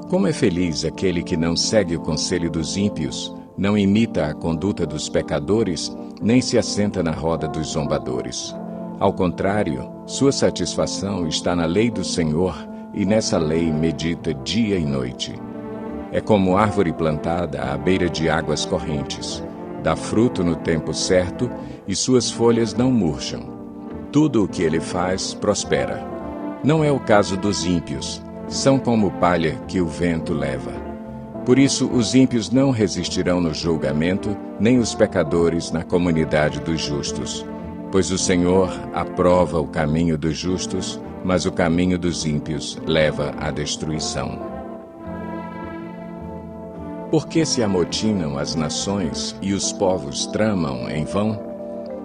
Como é feliz aquele que não segue o conselho dos ímpios, não imita a conduta dos pecadores, nem se assenta na roda dos zombadores. Ao contrário, sua satisfação está na lei do Senhor, e nessa lei medita dia e noite. É como árvore plantada à beira de águas correntes. Dá fruto no tempo certo, e suas folhas não murcham. Tudo o que ele faz prospera. Não é o caso dos ímpios. São como palha que o vento leva. Por isso, os ímpios não resistirão no julgamento, nem os pecadores na comunidade dos justos. Pois o Senhor aprova o caminho dos justos, mas o caminho dos ímpios leva à destruição. Por que se amotinam as nações e os povos tramam em vão?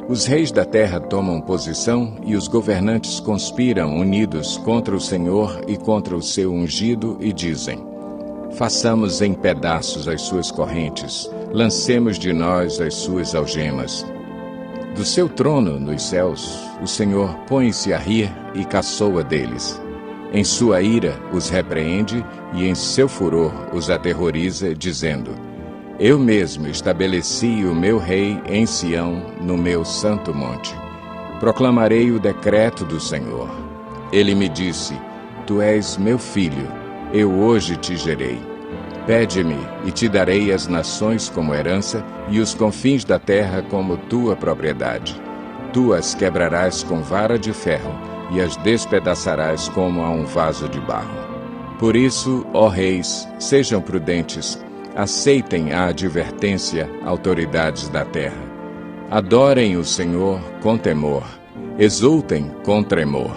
Os reis da terra tomam posição e os governantes conspiram unidos contra o Senhor e contra o seu ungido e dizem: façamos em pedaços as suas correntes, lancemos de nós as suas algemas. Do seu trono nos céus, o Senhor põe-se a rir e caçoa deles. Em sua ira os repreende e em seu furor os aterroriza, dizendo: eu mesmo estabeleci o meu rei em Sião, no meu santo monte. Proclamarei o decreto do Senhor. Ele me disse: tu és meu filho, eu hoje te gerei. Pede-me, e te darei as nações como herança, e os confins da terra como tua propriedade. Tu as quebrarás com vara de ferro, e as despedaçarás como a um vaso de barro. Por isso, ó reis, sejam prudentes, aceitem a advertência, autoridades da terra. Adorem o Senhor com temor, exultem com tremor.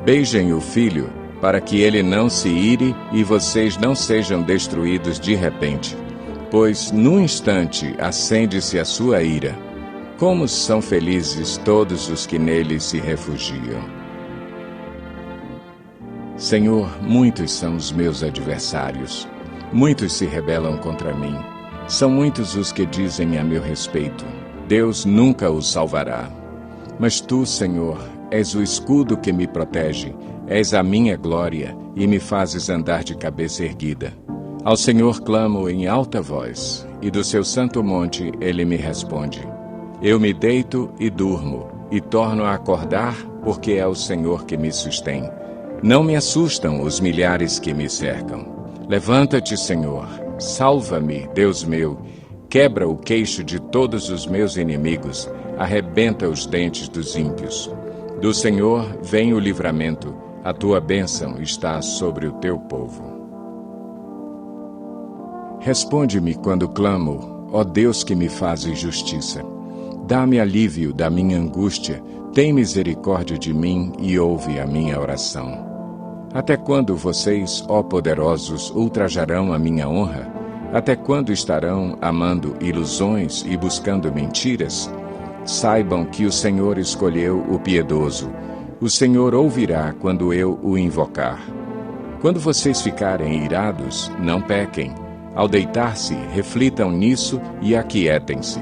Beijem o Filho, para que ele não se ire e vocês não sejam destruídos de repente. Pois, num instante, acende-se a sua ira. Como são felizes todos os que nele se refugiam. Senhor, muitos são os meus adversários. Muitos se rebelam contra mim. São muitos os que dizem a meu respeito: Deus nunca os salvará. Mas tu, Senhor, és o escudo que me protege, és a minha glória e me fazes andar de cabeça erguida. Ao Senhor clamo em alta voz, e do seu santo monte ele me responde. Eu me deito e durmo, e torno a acordar, porque é o Senhor que me sustém. Não me assustam os milhares que me cercam. Levanta-te, Senhor, salva-me, Deus meu, quebra o queixo de todos os meus inimigos, arrebenta os dentes dos ímpios. Do Senhor vem o livramento, a tua bênção está sobre o teu povo. Responde-me quando clamo, ó Deus que me fazes justiça. Dá-me alívio da minha angústia, tem misericórdia de mim e ouve a minha oração. Até quando vocês, ó poderosos, ultrajarão a minha honra? Até quando estarão amando ilusões e buscando mentiras? Saibam que o Senhor escolheu o piedoso. O Senhor ouvirá quando eu o invocar. Quando vocês ficarem irados, não pequem. Ao deitar-se, reflitam nisso e aquietem-se.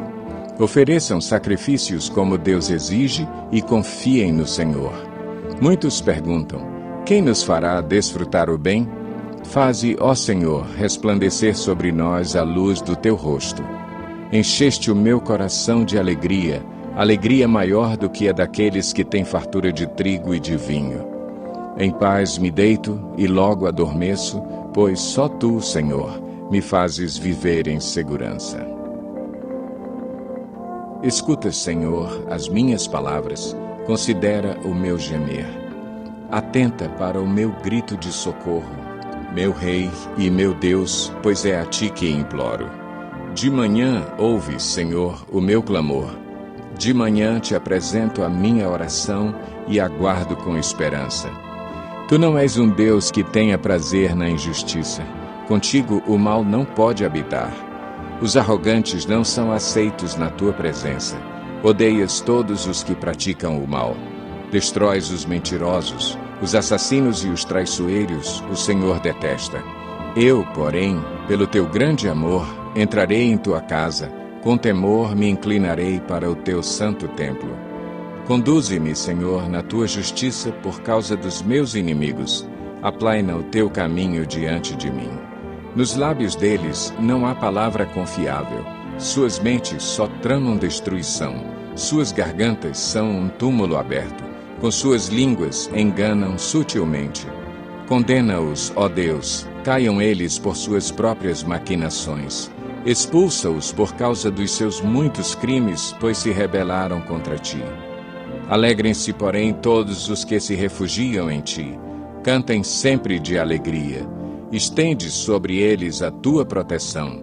Ofereçam sacrifícios como Deus exige e confiem no Senhor. Muitos perguntam: quem nos fará desfrutar o bem? Faze, ó Senhor, resplandecer sobre nós a luz do teu rosto. Encheste o meu coração de alegria, alegria maior do que a daqueles que têm fartura de trigo e de vinho. Em paz me deito e logo adormeço, pois só tu, Senhor, me fazes viver em segurança. Escuta, Senhor, as minhas palavras, considera o meu gemer. Atenta para o meu grito de socorro, meu Rei e meu Deus, pois é a ti que imploro. De manhã ouve, Senhor, o meu clamor. De manhã te apresento a minha oração e aguardo com esperança. Tu não és um Deus que tenha prazer na injustiça. Contigo o mal não pode habitar. Os arrogantes não são aceitos na tua presença. Odeias todos os que praticam o mal. Destróis os mentirosos, os assassinos e os traiçoeiros, o Senhor detesta. Eu, porém, pelo teu grande amor, entrarei em tua casa, com temor me inclinarei para o teu santo templo. Conduze-me, Senhor, na tua justiça por causa dos meus inimigos. Aplaina o teu caminho diante de mim. Nos lábios deles não há palavra confiável. Suas mentes só tramam destruição. Suas gargantas são um túmulo aberto. Com suas línguas enganam sutilmente. Condena-os, ó Deus, caiam eles por suas próprias maquinações. Expulsa-os por causa dos seus muitos crimes, pois se rebelaram contra ti. Alegrem-se, porém, todos os que se refugiam em ti. Cantem sempre de alegria. Estende sobre eles a tua proteção.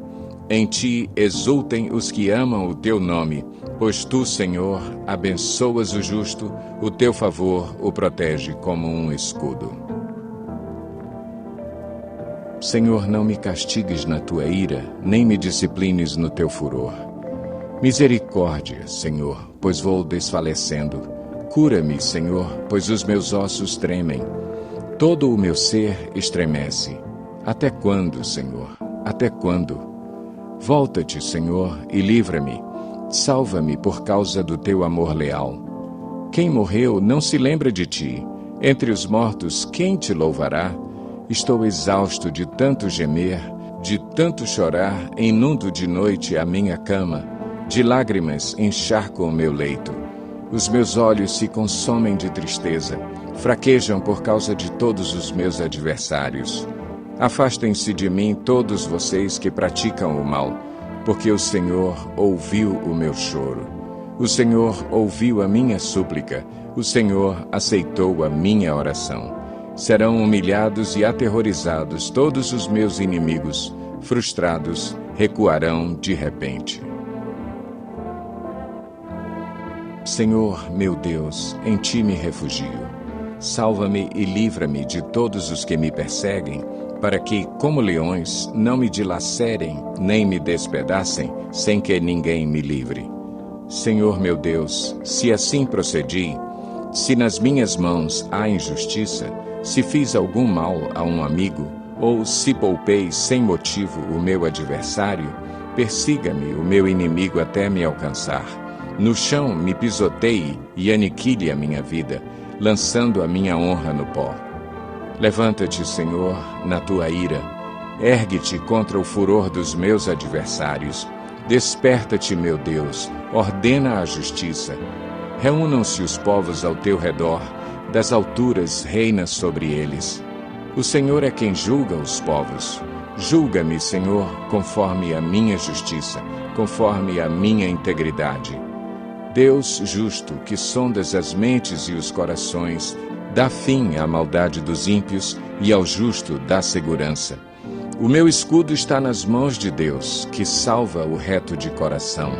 Em ti exultem os que amam o teu nome, pois tu, Senhor, abençoas o justo, o teu favor o protege como um escudo. Senhor, não me castigues na tua ira, nem me disciplines no teu furor. Misericórdia, Senhor, pois vou desfalecendo. Cura-me, Senhor, pois os meus ossos tremem. Todo o meu ser estremece. Até quando, Senhor? Até quando? Volta-te, Senhor, e livra-me. Salva-me por causa do teu amor leal. Quem morreu não se lembra de ti. Entre os mortos, quem te louvará? Estou exausto de tanto gemer, de tanto chorar, inundo de noite a minha cama. De lágrimas encharco o meu leito. Os meus olhos se consomem de tristeza, fraquejam por causa de todos os meus adversários. Afastem-se de mim todos vocês que praticam o mal, porque o Senhor ouviu o meu choro. O Senhor ouviu a minha súplica, o Senhor aceitou a minha oração. Serão humilhados e aterrorizados todos os meus inimigos, frustrados, recuarão de repente. Senhor, meu Deus, em ti me refugio. Salva-me e livra-me de todos os que me perseguem, para que, como leões, não me dilacerem, nem me despedacem, sem que ninguém me livre. Senhor meu Deus, se assim procedi, se nas minhas mãos há injustiça, se fiz algum mal a um amigo, ou se poupei sem motivo o meu adversário, persiga-me o meu inimigo até me alcançar. No chão me pisoteie e aniquile a minha vida, lançando a minha honra no pó. Levanta-te, Senhor, na tua ira. Ergue-te contra o furor dos meus adversários. Desperta-te, meu Deus, ordena a justiça. Reúnam-se os povos ao teu redor, das alturas reina sobre eles. O Senhor é quem julga os povos. Julga-me, Senhor, conforme a minha justiça, conforme a minha integridade. Deus justo, que sondas as mentes e os corações, dá fim à maldade dos ímpios e ao justo dá segurança. O meu escudo está nas mãos de Deus, que salva o reto de coração.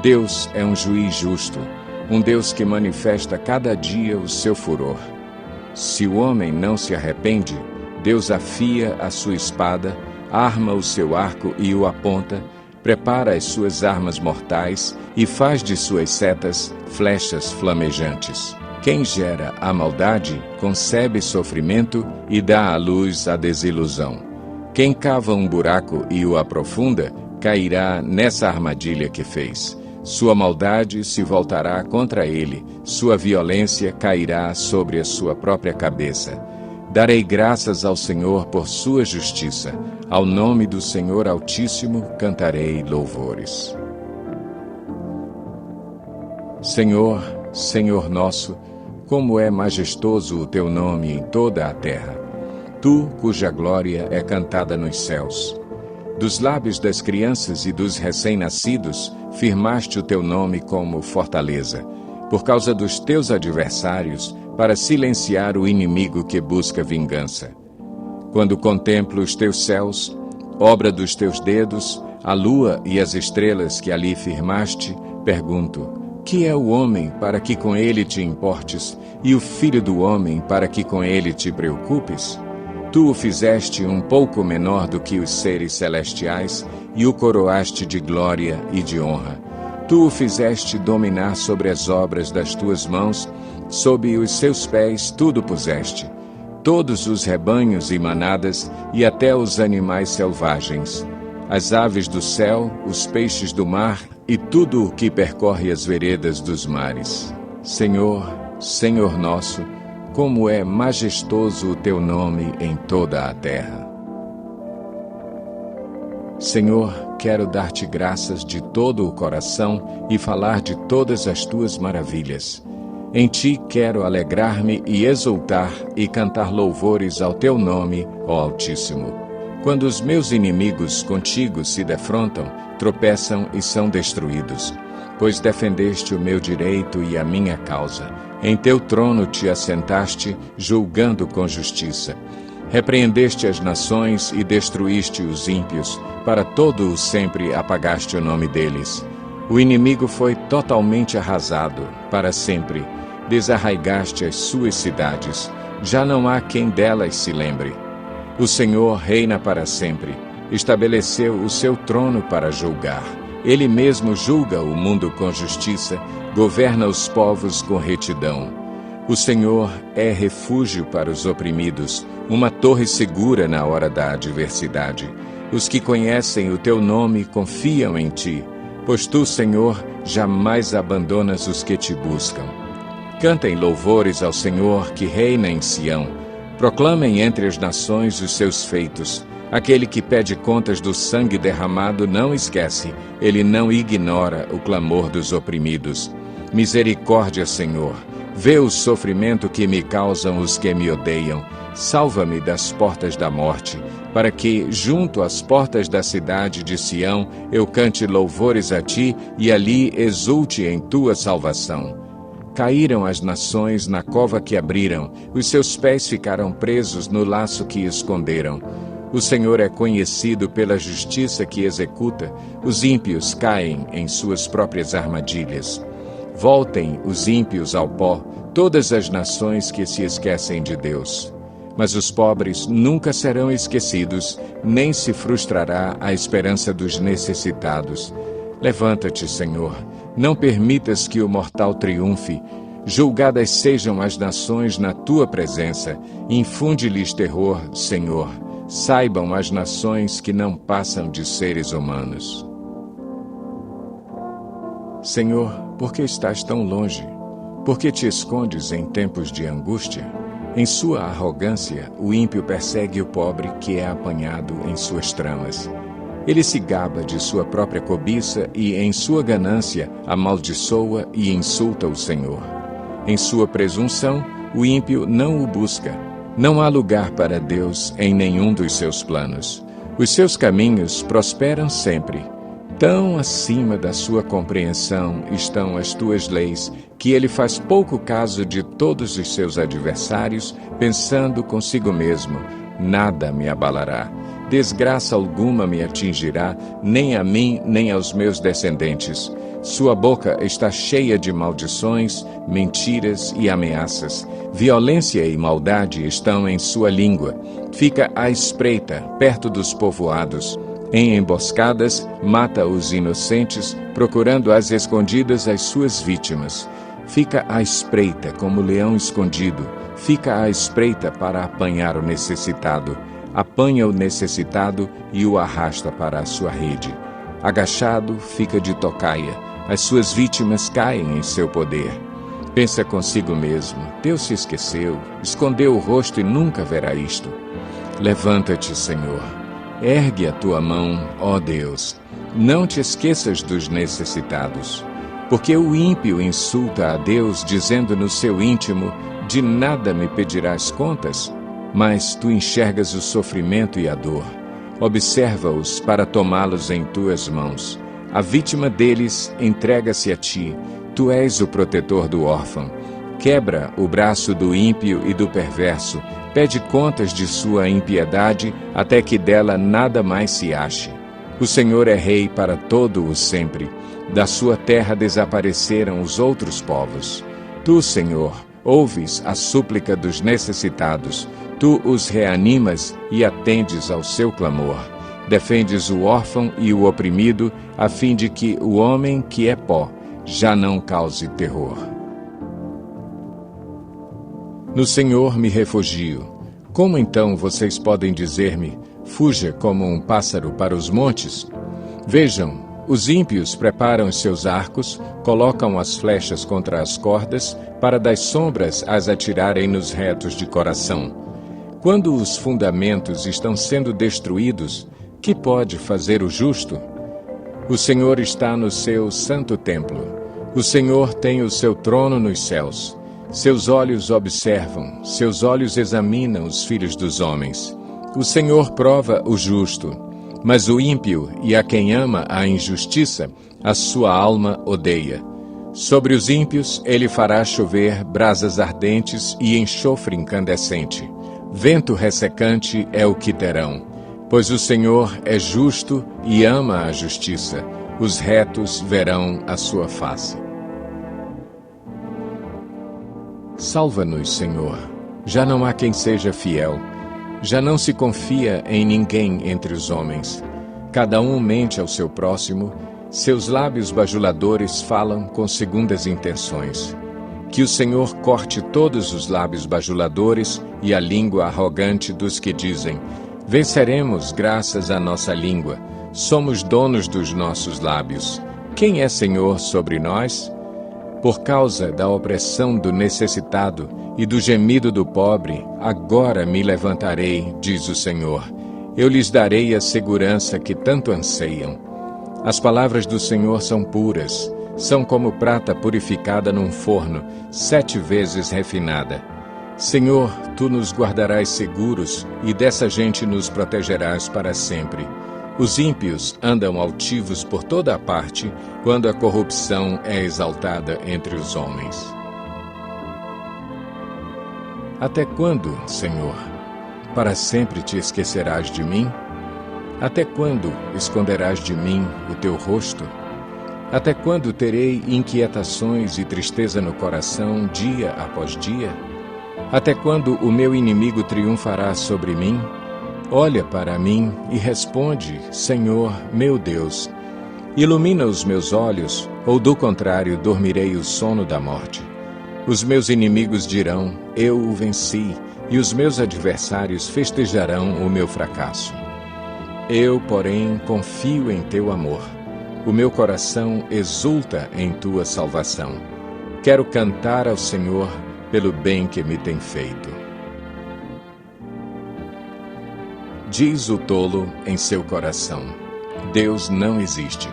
Deus é um juiz justo, um Deus que manifesta cada dia o seu furor. Se o homem não se arrepende, Deus afia a sua espada, arma o seu arco e o aponta, prepara as suas armas mortais e faz de suas setas flechas flamejantes. Quem gera a maldade concebe sofrimento e dá à luz a desilusão. Quem cava um buraco e o aprofunda, cairá nessa armadilha que fez. Sua maldade se voltará contra ele, sua violência cairá sobre a sua própria cabeça. Darei graças ao Senhor por sua justiça. Ao nome do Senhor Altíssimo cantarei louvores. Senhor, Senhor nosso, como é majestoso o teu nome em toda a terra. Tu, cuja glória é cantada nos céus. Dos lábios das crianças e dos recém-nascidos, firmaste o teu nome como fortaleza, por causa dos teus adversários, para silenciar o inimigo que busca vingança. Quando contemplo os teus céus, obra dos teus dedos, a lua e as estrelas que ali firmaste, pergunto: que é o homem para que com ele te importes, e o filho do homem para que com ele te preocupes? Tu o fizeste um pouco menor do que os seres celestiais, e o coroaste de glória e de honra. Tu o fizeste dominar sobre as obras das tuas mãos, sob os seus pés tudo puseste. Todos os rebanhos e manadas, e até os animais selvagens. As aves do céu, os peixes do mar, e tudo o que percorre as veredas dos mares. Senhor, Senhor nosso, como é majestoso o teu nome em toda a terra. Senhor, quero dar-te graças de todo o coração e falar de todas as tuas maravilhas. Em ti quero alegrar-me e exultar e cantar louvores ao teu nome, ó Altíssimo. Quando os meus inimigos contigo se defrontam, tropeçam e são destruídos. Pois defendeste o meu direito e a minha causa. Em teu trono te assentaste, julgando com justiça. Repreendeste as nações e destruíste os ímpios, para todo o sempre apagaste o nome deles. O inimigo foi totalmente arrasado, para sempre. Desarraigaste as suas cidades, já não há quem delas se lembre. O Senhor reina para sempre, estabeleceu o seu trono para julgar. Ele mesmo julga o mundo com justiça, governa os povos com retidão. O Senhor é refúgio para os oprimidos, uma torre segura na hora da adversidade. Os que conhecem o teu nome confiam em ti, pois tu, Senhor, jamais abandonas os que te buscam. Cantem louvores ao Senhor que reina em Sião. Proclamem entre as nações os seus feitos. Aquele que pede contas do sangue derramado não esquece, ele não ignora o clamor dos oprimidos. Misericórdia, Senhor. Vê o sofrimento que me causam os que me odeiam. Salva-me das portas da morte, para que, junto às portas da cidade de Sião, eu cante louvores a ti e ali exulte em tua salvação. Caíram as nações na cova que abriram, os seus pés ficaram presos no laço que esconderam. O Senhor é conhecido pela justiça que executa, os ímpios caem em suas próprias armadilhas. Voltem os ímpios ao pó, todas as nações que se esquecem de Deus. Mas os pobres nunca serão esquecidos, nem se frustrará a esperança dos necessitados. Levanta-te, Senhor, não permitas que o mortal triunfe. Julgadas sejam as nações na tua presença. Infunde-lhes terror, Senhor. Saibam as nações que não passam de seres humanos. Senhor, por que estás tão longe? Por que te escondes em tempos de angústia? Em sua arrogância, o ímpio persegue o pobre que é apanhado em suas tramas. Ele se gaba de sua própria cobiça e, em sua ganância, amaldiçoa e insulta o Senhor. Em sua presunção, o ímpio não o busca. Não há lugar para Deus em nenhum dos seus planos. Os seus caminhos prosperam sempre. Tão acima da sua compreensão estão as tuas leis, que ele faz pouco caso de todos os seus adversários, pensando consigo mesmo: nada me abalará. Desgraça alguma me atingirá, nem a mim, nem aos meus descendentes. Sua boca está cheia de maldições, mentiras e ameaças. Violência e maldade estão em sua língua. Fica à espreita, perto dos povoados. Em emboscadas, mata os inocentes, procurando às escondidas as suas vítimas. Fica à espreita como leão escondido. Fica à espreita para apanhar o necessitado. Apanha o necessitado e o arrasta para a sua rede. Agachado, fica de tocaia. As suas vítimas caem em seu poder. Pensa consigo mesmo: Deus se esqueceu, escondeu o rosto e nunca verá isto. Levanta-te, Senhor. Ergue a tua mão, ó Deus. Não te esqueças dos necessitados. Porque o ímpio insulta a Deus, dizendo no seu íntimo: de nada me pedirás contas? Mas tu enxergas o sofrimento e a dor. Observa-os para tomá-los em tuas mãos. A vítima deles entrega-se a ti. Tu és o protetor do órfão. Quebra o braço do ímpio e do perverso. Pede contas de sua impiedade, até que dela nada mais se ache. O Senhor é rei para todo o sempre. Da sua terra desapareceram os outros povos. Tu, Senhor, ouves a súplica dos necessitados. Tu os reanimas e atendes ao seu clamor. Defendes o órfão e o oprimido, a fim de que o homem que é pó já não cause terror. No Senhor me refugio. Como então vocês podem dizer-me: fuja como um pássaro para os montes? Vejam, os ímpios preparam os seus arcos, colocam as flechas contra as cordas, para das sombras as atirarem nos retos de coração. Quando os fundamentos estão sendo destruídos, Que pode fazer o justo? O Senhor está no seu santo templo. O Senhor tem o seu trono nos céus. Seus olhos observam, seus olhos examinam os filhos dos homens. O Senhor prova o justo, mas o ímpio e a quem ama a injustiça, a sua alma odeia. Sobre os ímpios ele fará chover brasas ardentes e enxofre incandescente. Vento ressecante é o que terão, pois o Senhor é justo e ama a justiça. Os retos verão a sua face. Salva-nos, Senhor. Já não há quem seja fiel. Já não se confia em ninguém entre os homens. Cada um mente ao seu próximo. Seus lábios bajuladores falam com segundas intenções. Que o Senhor corte todos os lábios bajuladores e a língua arrogante dos que dizem: venceremos graças à nossa língua. Somos donos dos nossos lábios. Quem é Senhor sobre nós? Por causa da opressão do necessitado e do gemido do pobre, agora me levantarei, diz o Senhor. Eu lhes darei a segurança que tanto anseiam. As palavras do Senhor são puras, são como prata purificada num forno, 7 vezes refinada. Senhor, tu nos guardarás seguros e dessa gente nos protegerás para sempre. Os ímpios andam altivos por toda a parte, quando a corrupção é exaltada entre os homens. Até quando, Senhor? Para sempre te esquecerás de mim? Até quando esconderás de mim o teu rosto? Até quando terei inquietações e tristeza no coração, dia após dia? Até quando o meu inimigo triunfará sobre mim? Olha para mim e responde, Senhor, meu Deus. Ilumina os meus olhos, ou do contrário, dormirei o sono da morte. Os meus inimigos dirão, eu o venci, e os meus adversários festejarão o meu fracasso. Eu, porém, confio em teu amor. O meu coração exulta em tua salvação. Quero cantar ao Senhor pelo bem que me tem feito. Diz o tolo em seu coração: Deus não existe.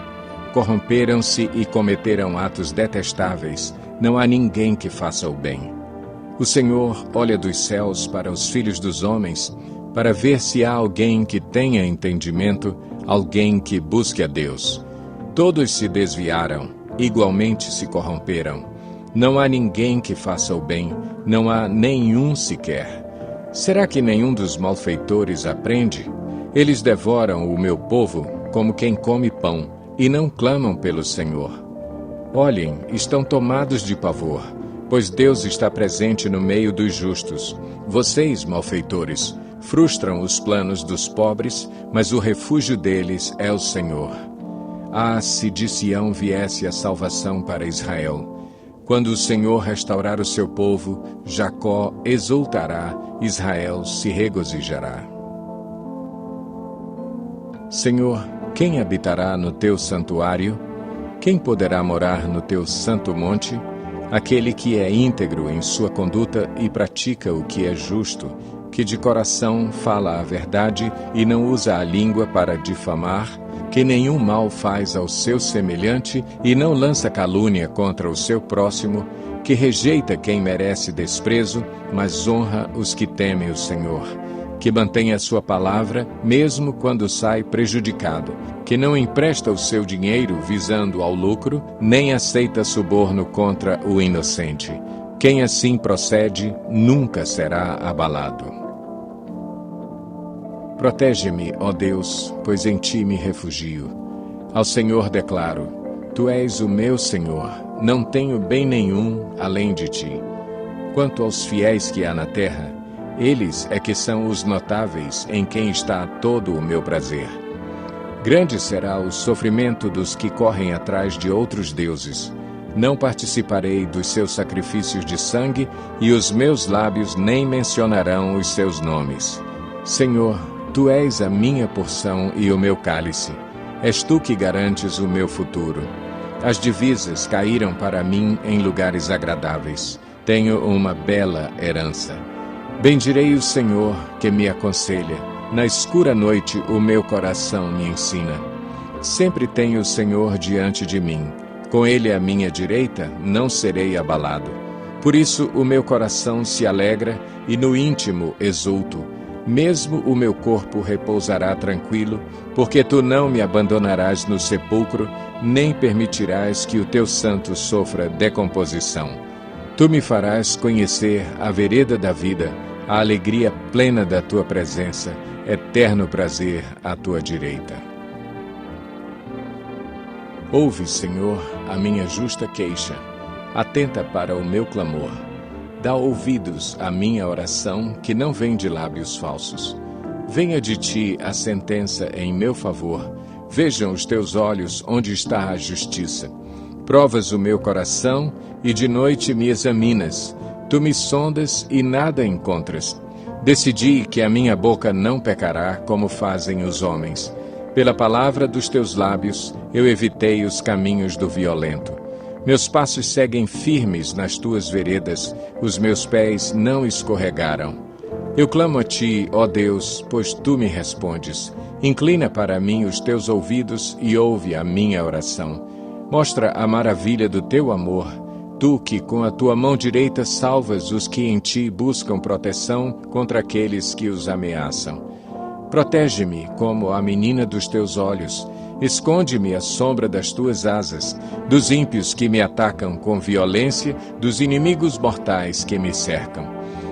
Corromperam-se e cometeram atos detestáveis. Não há ninguém que faça o bem. O Senhor olha dos céus para os filhos dos homens, para ver se há alguém que tenha entendimento, alguém que busque a Deus. Todos se desviaram, igualmente se corromperam. Não há ninguém que faça o bem, não há nenhum sequer. Será que nenhum dos malfeitores aprende? Eles devoram o meu povo como quem come pão, e não clamam pelo Senhor. Olhem, estão tomados de pavor, pois Deus está presente no meio dos justos. Vocês, malfeitores, frustram os planos dos pobres, mas o refúgio deles é o Senhor. Ah, se de Sião viesse a salvação para Israel! Quando o Senhor restaurar o seu povo, Jacó exultará, Israel se regozijará. Senhor, quem habitará no teu santuário? Quem poderá morar no teu santo monte? Aquele que é íntegro em sua conduta e pratica o que é justo, que de coração fala a verdade e não usa a língua para difamar, que nenhum mal faz ao seu semelhante e não lança calúnia contra o seu próximo, que rejeita quem merece desprezo, mas honra os que temem o Senhor, que mantém a sua palavra mesmo quando sai prejudicado, que não empresta o seu dinheiro visando ao lucro, nem aceita suborno contra o inocente. Quem assim procede nunca será abalado. Protege-me, ó Deus, pois em ti me refugio. Ao Senhor declaro: Tu és o meu Senhor, não tenho bem nenhum além de ti. Quanto aos fiéis que há na terra, eles é que são os notáveis em quem está todo o meu prazer. Grande será o sofrimento dos que correm atrás de outros deuses. Não participarei dos seus sacrifícios de sangue, e os meus lábios nem mencionarão os seus nomes. Senhor, Tu és a minha porção e o meu cálice. És Tu que garantes o meu futuro. As divisas caíram para mim em lugares agradáveis. Tenho uma bela herança. Bendirei o Senhor, que me aconselha. Na escura noite o meu coração me ensina. Sempre tenho o Senhor diante de mim. Com Ele à minha direita, não serei abalado. Por isso o meu coração se alegra e no íntimo exulto. Mesmo o meu corpo repousará tranquilo, porque Tu não me abandonarás no sepulcro, nem permitirás que o Teu santo sofra decomposição. Tu me farás conhecer a vereda da vida, a alegria plena da Tua presença, eterno prazer à Tua direita. Ouve, Senhor, a minha justa queixa, atenta para o meu clamor. Dá ouvidos à minha oração, que não vem de lábios falsos. Venha de Ti a sentença em meu favor. Vejam os Teus olhos onde está a justiça. Provas o meu coração e de noite me examinas. Tu me sondas e nada encontras. Decidi que a minha boca não pecará como fazem os homens. Pela palavra dos Teus lábios eu evitei os caminhos do violento. Meus passos seguem firmes nas Tuas veredas, os meus pés não escorregaram. Eu clamo a Ti, ó Deus, pois Tu me respondes. Inclina para mim os Teus ouvidos e ouve a minha oração. Mostra a maravilha do Teu amor, Tu que com a Tua mão direita salvas os que em Ti buscam proteção contra aqueles que os ameaçam. Protege-me como a menina dos Teus olhos. Esconde-me à sombra das Tuas asas, dos ímpios que me atacam com violência, dos inimigos mortais que me cercam.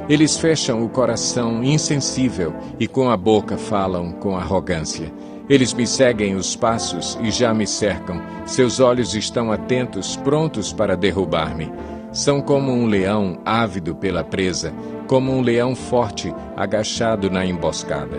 Eles fecham o coração insensível e com a boca falam com arrogância. Eles me seguem os passos e já me cercam. Seus olhos estão atentos, prontos para derrubar-me. São como um leão ávido pela presa, como um leão forte agachado na emboscada.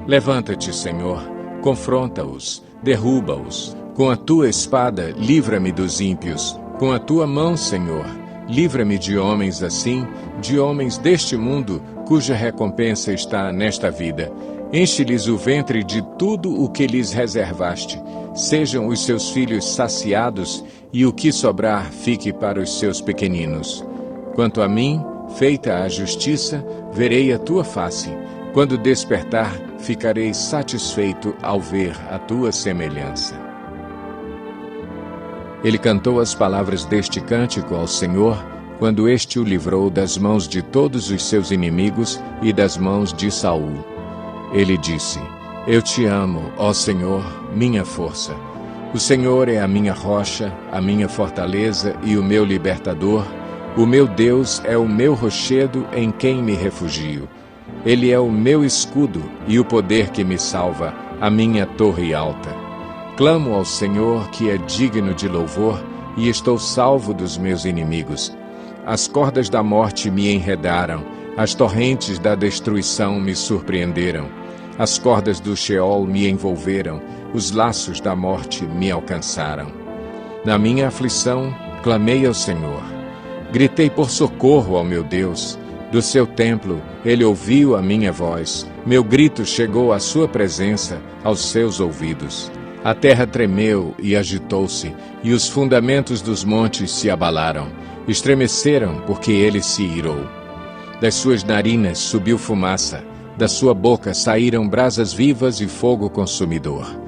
Levanta-te, Senhor, confronta-os. Derruba-os. Com a Tua espada, livra-me dos ímpios. Com a Tua mão, Senhor, livra-me de homens assim, de homens deste mundo, cuja recompensa está nesta vida. Enche-lhes o ventre de tudo o que lhes reservaste. Sejam os seus filhos saciados, e o que sobrar fique para os seus pequeninos. Quanto a mim, feita a justiça, verei a Tua face. Quando despertar, ficarei satisfeito ao ver a Tua semelhança. Ele cantou as palavras deste cântico ao Senhor, quando este o livrou das mãos de todos os seus inimigos e das mãos de Saul. Ele disse: Eu Te amo, ó Senhor, minha força. O Senhor é a minha rocha, a minha fortaleza e o meu libertador. O meu Deus é o meu rochedo em quem me refugio. Ele é o meu escudo e o poder que me salva, a minha torre alta. Clamo ao Senhor, que é digno de louvor, e estou salvo dos meus inimigos. As cordas da morte me enredaram, as torrentes da destruição me surpreenderam. As cordas do Sheol me envolveram, os laços da morte me alcançaram. Na minha aflição, clamei ao Senhor. Gritei por socorro ao meu Deus. Do seu templo, Ele ouviu a minha voz. Meu grito chegou à sua presença, aos seus ouvidos. A terra tremeu e agitou-se, e os fundamentos dos montes se abalaram. Estremeceram, porque Ele se irou. Das suas narinas subiu fumaça, da sua boca saíram brasas vivas e fogo consumidor.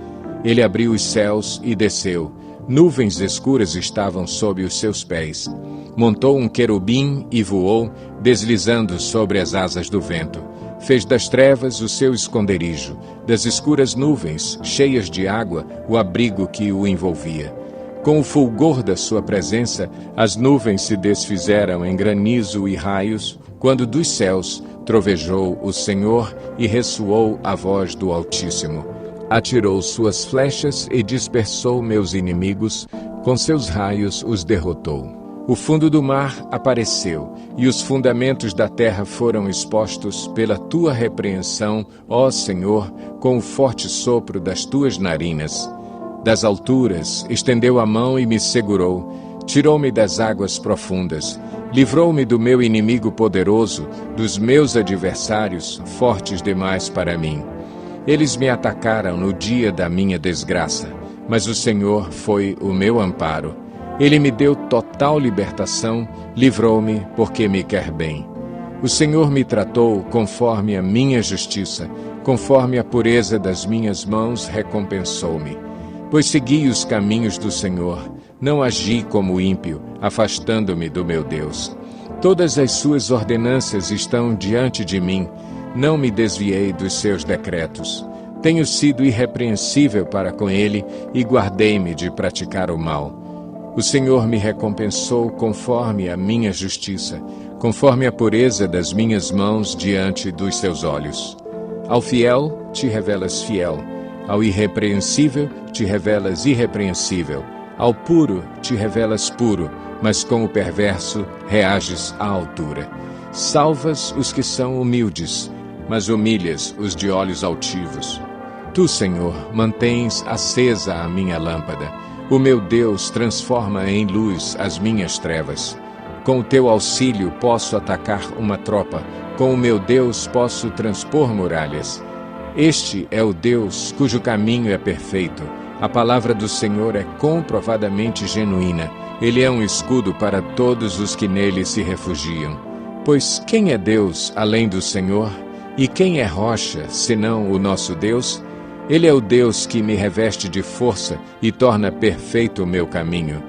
Ele abriu os céus e desceu. Nuvens escuras estavam sob os seus pés. Montou um querubim e voou, deslizando sobre as asas do vento. Fez das trevas o seu esconderijo, das escuras nuvens, cheias de água, o abrigo que o envolvia. Com o fulgor da sua presença, as nuvens se desfizeram em granizo e raios, quando dos céus trovejou o Senhor e ressoou a voz do Altíssimo. Atirou suas flechas e dispersou meus inimigos, com seus raios os derrotou. O fundo do mar apareceu, e os fundamentos da terra foram expostos pela Tua repreensão, ó Senhor, com o forte sopro das Tuas narinas. Das alturas estendeu a mão e me segurou, tirou-me das águas profundas, livrou-me do meu inimigo poderoso, dos meus adversários, fortes demais para mim. Eles me atacaram no dia da minha desgraça, mas o Senhor foi o meu amparo. Ele me deu total libertação, livrou-me porque me quer bem. O Senhor me tratou conforme a minha justiça, conforme a pureza das minhas mãos recompensou-me. Pois segui os caminhos do Senhor, não agi como ímpio, afastando-me do meu Deus. Todas as suas ordenanças estão diante de mim, não me desviei dos seus decretos. Tenho sido irrepreensível para com ele e guardei-me de praticar o mal. O Senhor me recompensou conforme a minha justiça, conforme a pureza das minhas mãos diante dos seus olhos. Ao fiel te revelas fiel, ao irrepreensível te revelas irrepreensível, ao puro te revelas puro, mas com o perverso reages à altura. Salvas os que são humildes, mas humilhas os de olhos altivos. Tu, Senhor, mantens acesa a minha lâmpada. O meu Deus transforma em luz as minhas trevas. Com o teu auxílio posso atacar uma tropa. Com o meu Deus posso transpor muralhas. Este é o Deus cujo caminho é perfeito. A palavra do Senhor é comprovadamente genuína. Ele é um escudo para todos os que nele se refugiam. Pois quem é Deus além do Senhor? E quem é rocha, senão o nosso Deus? Ele é o Deus que me reveste de força e torna perfeito o meu caminho.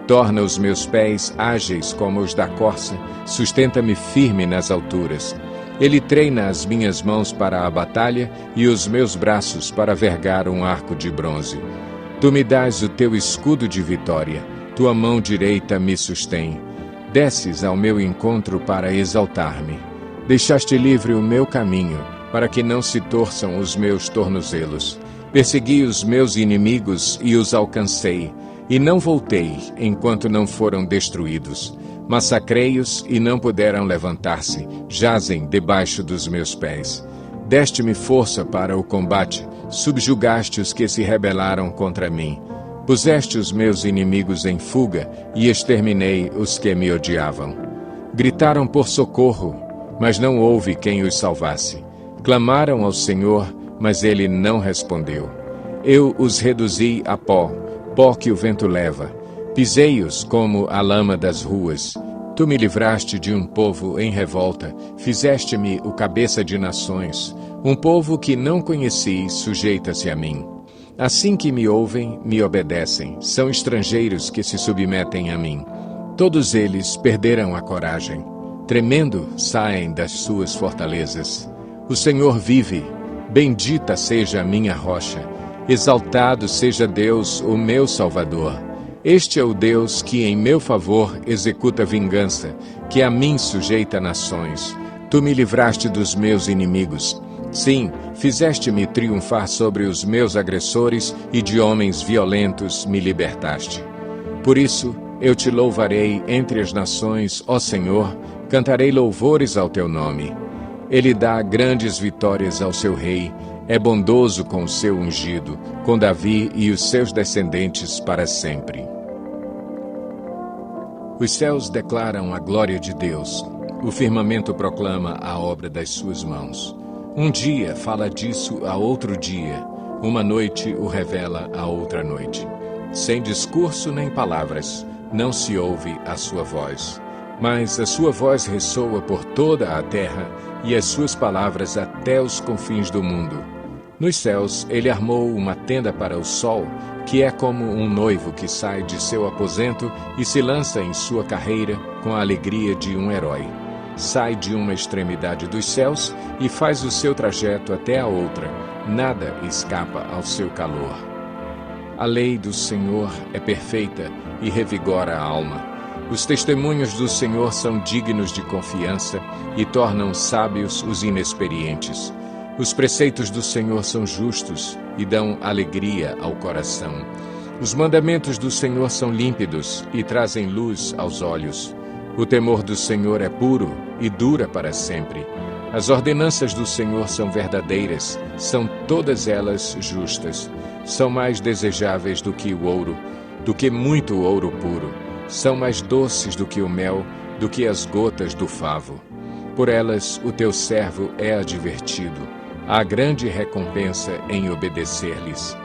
Torna os meus pés ágeis como os da corça, sustenta-me firme nas alturas. Ele treina as minhas mãos para a batalha e os meus braços para vergar um arco de bronze. Tu me dás o teu escudo de vitória, tua mão direita me sustém. Desces ao meu encontro para exaltar-me. Deixaste livre o meu caminho, para que não se torçam os meus tornozelos. Persegui os meus inimigos e os alcancei, e não voltei enquanto não foram destruídos. Massacrei-os e não puderam levantar-se, jazem debaixo dos meus pés. Deste-me força para o combate, subjugaste os que se rebelaram contra mim. Puseste os meus inimigos em fuga e exterminei os que me odiavam. Gritaram por socorro, mas não houve quem os salvasse. Clamaram ao Senhor, mas ele não respondeu. Eu os reduzi a pó, pó que o vento leva. Pisei-os como a lama das ruas. Tu me livraste de um povo em revolta, fizeste-me o cabeça de nações. Um povo que não conheci sujeita-se a mim. Assim que me ouvem, me obedecem. São estrangeiros que se submetem a mim. Todos eles perderam a coragem. Tremendo saem das suas fortalezas. O Senhor vive, bendita seja a minha rocha, exaltado seja Deus, o meu Salvador. Este é o Deus que em meu favor executa vingança, que a mim sujeita nações. Tu me livraste dos meus inimigos. Sim, fizeste-me triunfar sobre os meus agressores e de homens violentos me libertaste. Por isso, eu te louvarei entre as nações, ó Senhor, cantarei louvores ao teu nome. Ele dá grandes vitórias ao seu rei, é bondoso com o seu ungido, com Davi e os seus descendentes para sempre. Os céus declaram a glória de Deus, o firmamento proclama a obra das suas mãos. Um dia fala disso a outro dia, uma noite o revela a outra noite. Sem discurso nem palavras, não se ouve a sua voz. Mas a sua voz ressoa por toda a terra e as suas palavras até os confins do mundo. Nos céus ele armou uma tenda para o sol, que é como um noivo que sai de seu aposento e se lança em sua carreira com a alegria de um herói. Sai de uma extremidade dos céus e faz o seu trajeto até a outra. Nada escapa ao seu calor. A lei do Senhor é perfeita e revigora a alma. Os testemunhos do Senhor são dignos de confiança e tornam sábios os inexperientes. Os preceitos do Senhor são justos e dão alegria ao coração. Os mandamentos do Senhor são límpidos e trazem luz aos olhos. O temor do Senhor é puro e dura para sempre. As ordenanças do Senhor são verdadeiras, são todas elas justas. São mais desejáveis do que o ouro, do que muito ouro puro. São mais doces do que o mel, do que as gotas do favo. Por elas o teu servo é advertido. Há grande recompensa em obedecer-lhes.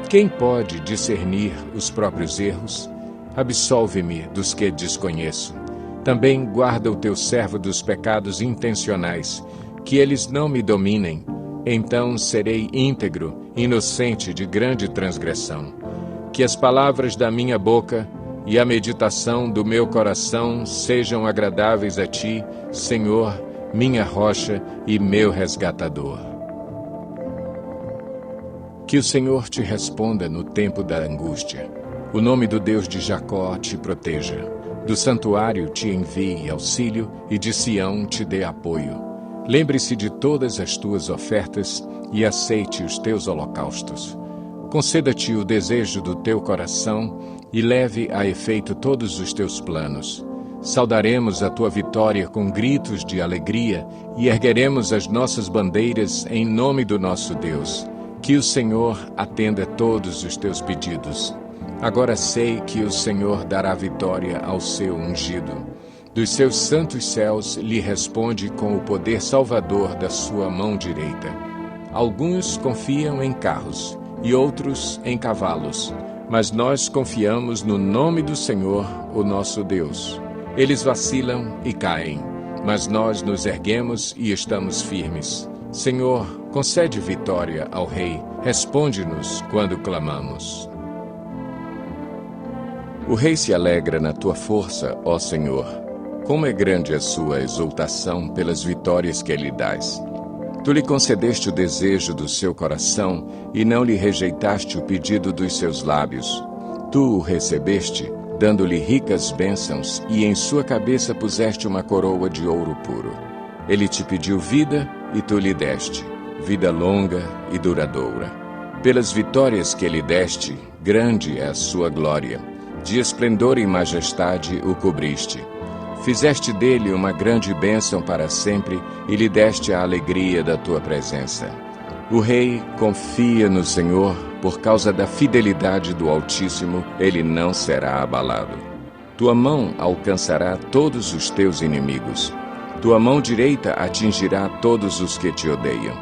Quem pode discernir os próprios erros? Absolve-me dos que desconheço. Também guarda o teu servo dos pecados intencionais, que eles não me dominem. Então serei íntegro, inocente de grande transgressão. Que as palavras da minha boca e a meditação do meu coração sejam agradáveis a ti, Senhor, minha rocha e meu resgatador. Que o Senhor te responda no tempo da angústia. O nome do Deus de Jacó te proteja. Do santuário te envie auxílio e de Sião te dê apoio. Lembre-se de todas as tuas ofertas e aceite os teus holocaustos. Conceda-te o desejo do teu coração e leve a efeito todos os teus planos. Saudaremos a tua vitória com gritos de alegria e ergueremos as nossas bandeiras em nome do nosso Deus. Que o Senhor atenda todos os teus pedidos. Agora sei que o Senhor dará vitória ao seu ungido. Dos seus santos céus lhe responde com o poder salvador da sua mão direita. Alguns confiam em carros e outros em cavalos, mas nós confiamos no nome do Senhor, o nosso Deus. Eles vacilam e caem, mas nós nos erguemos e estamos firmes. Senhor, concede vitória ao Rei, responde-nos quando clamamos. O Rei se alegra na tua força, ó Senhor. Como é grande a sua exultação pelas vitórias que lhe dás. Tu lhe concedeste o desejo do seu coração e não lhe rejeitaste o pedido dos seus lábios. Tu o recebeste, dando-lhe ricas bênçãos, e em sua cabeça puseste uma coroa de ouro puro. Ele te pediu vida e tu lhe deste, vida longa e duradoura. Pelas vitórias que lhe deste, grande é a sua glória. De esplendor e majestade o cobriste. Fizeste dele uma grande bênção para sempre e lhe deste a alegria da tua presença. O rei confia no Senhor, por causa da fidelidade do Altíssimo, ele não será abalado. Tua mão alcançará todos os teus inimigos. Tua mão direita atingirá todos os que te odeiam.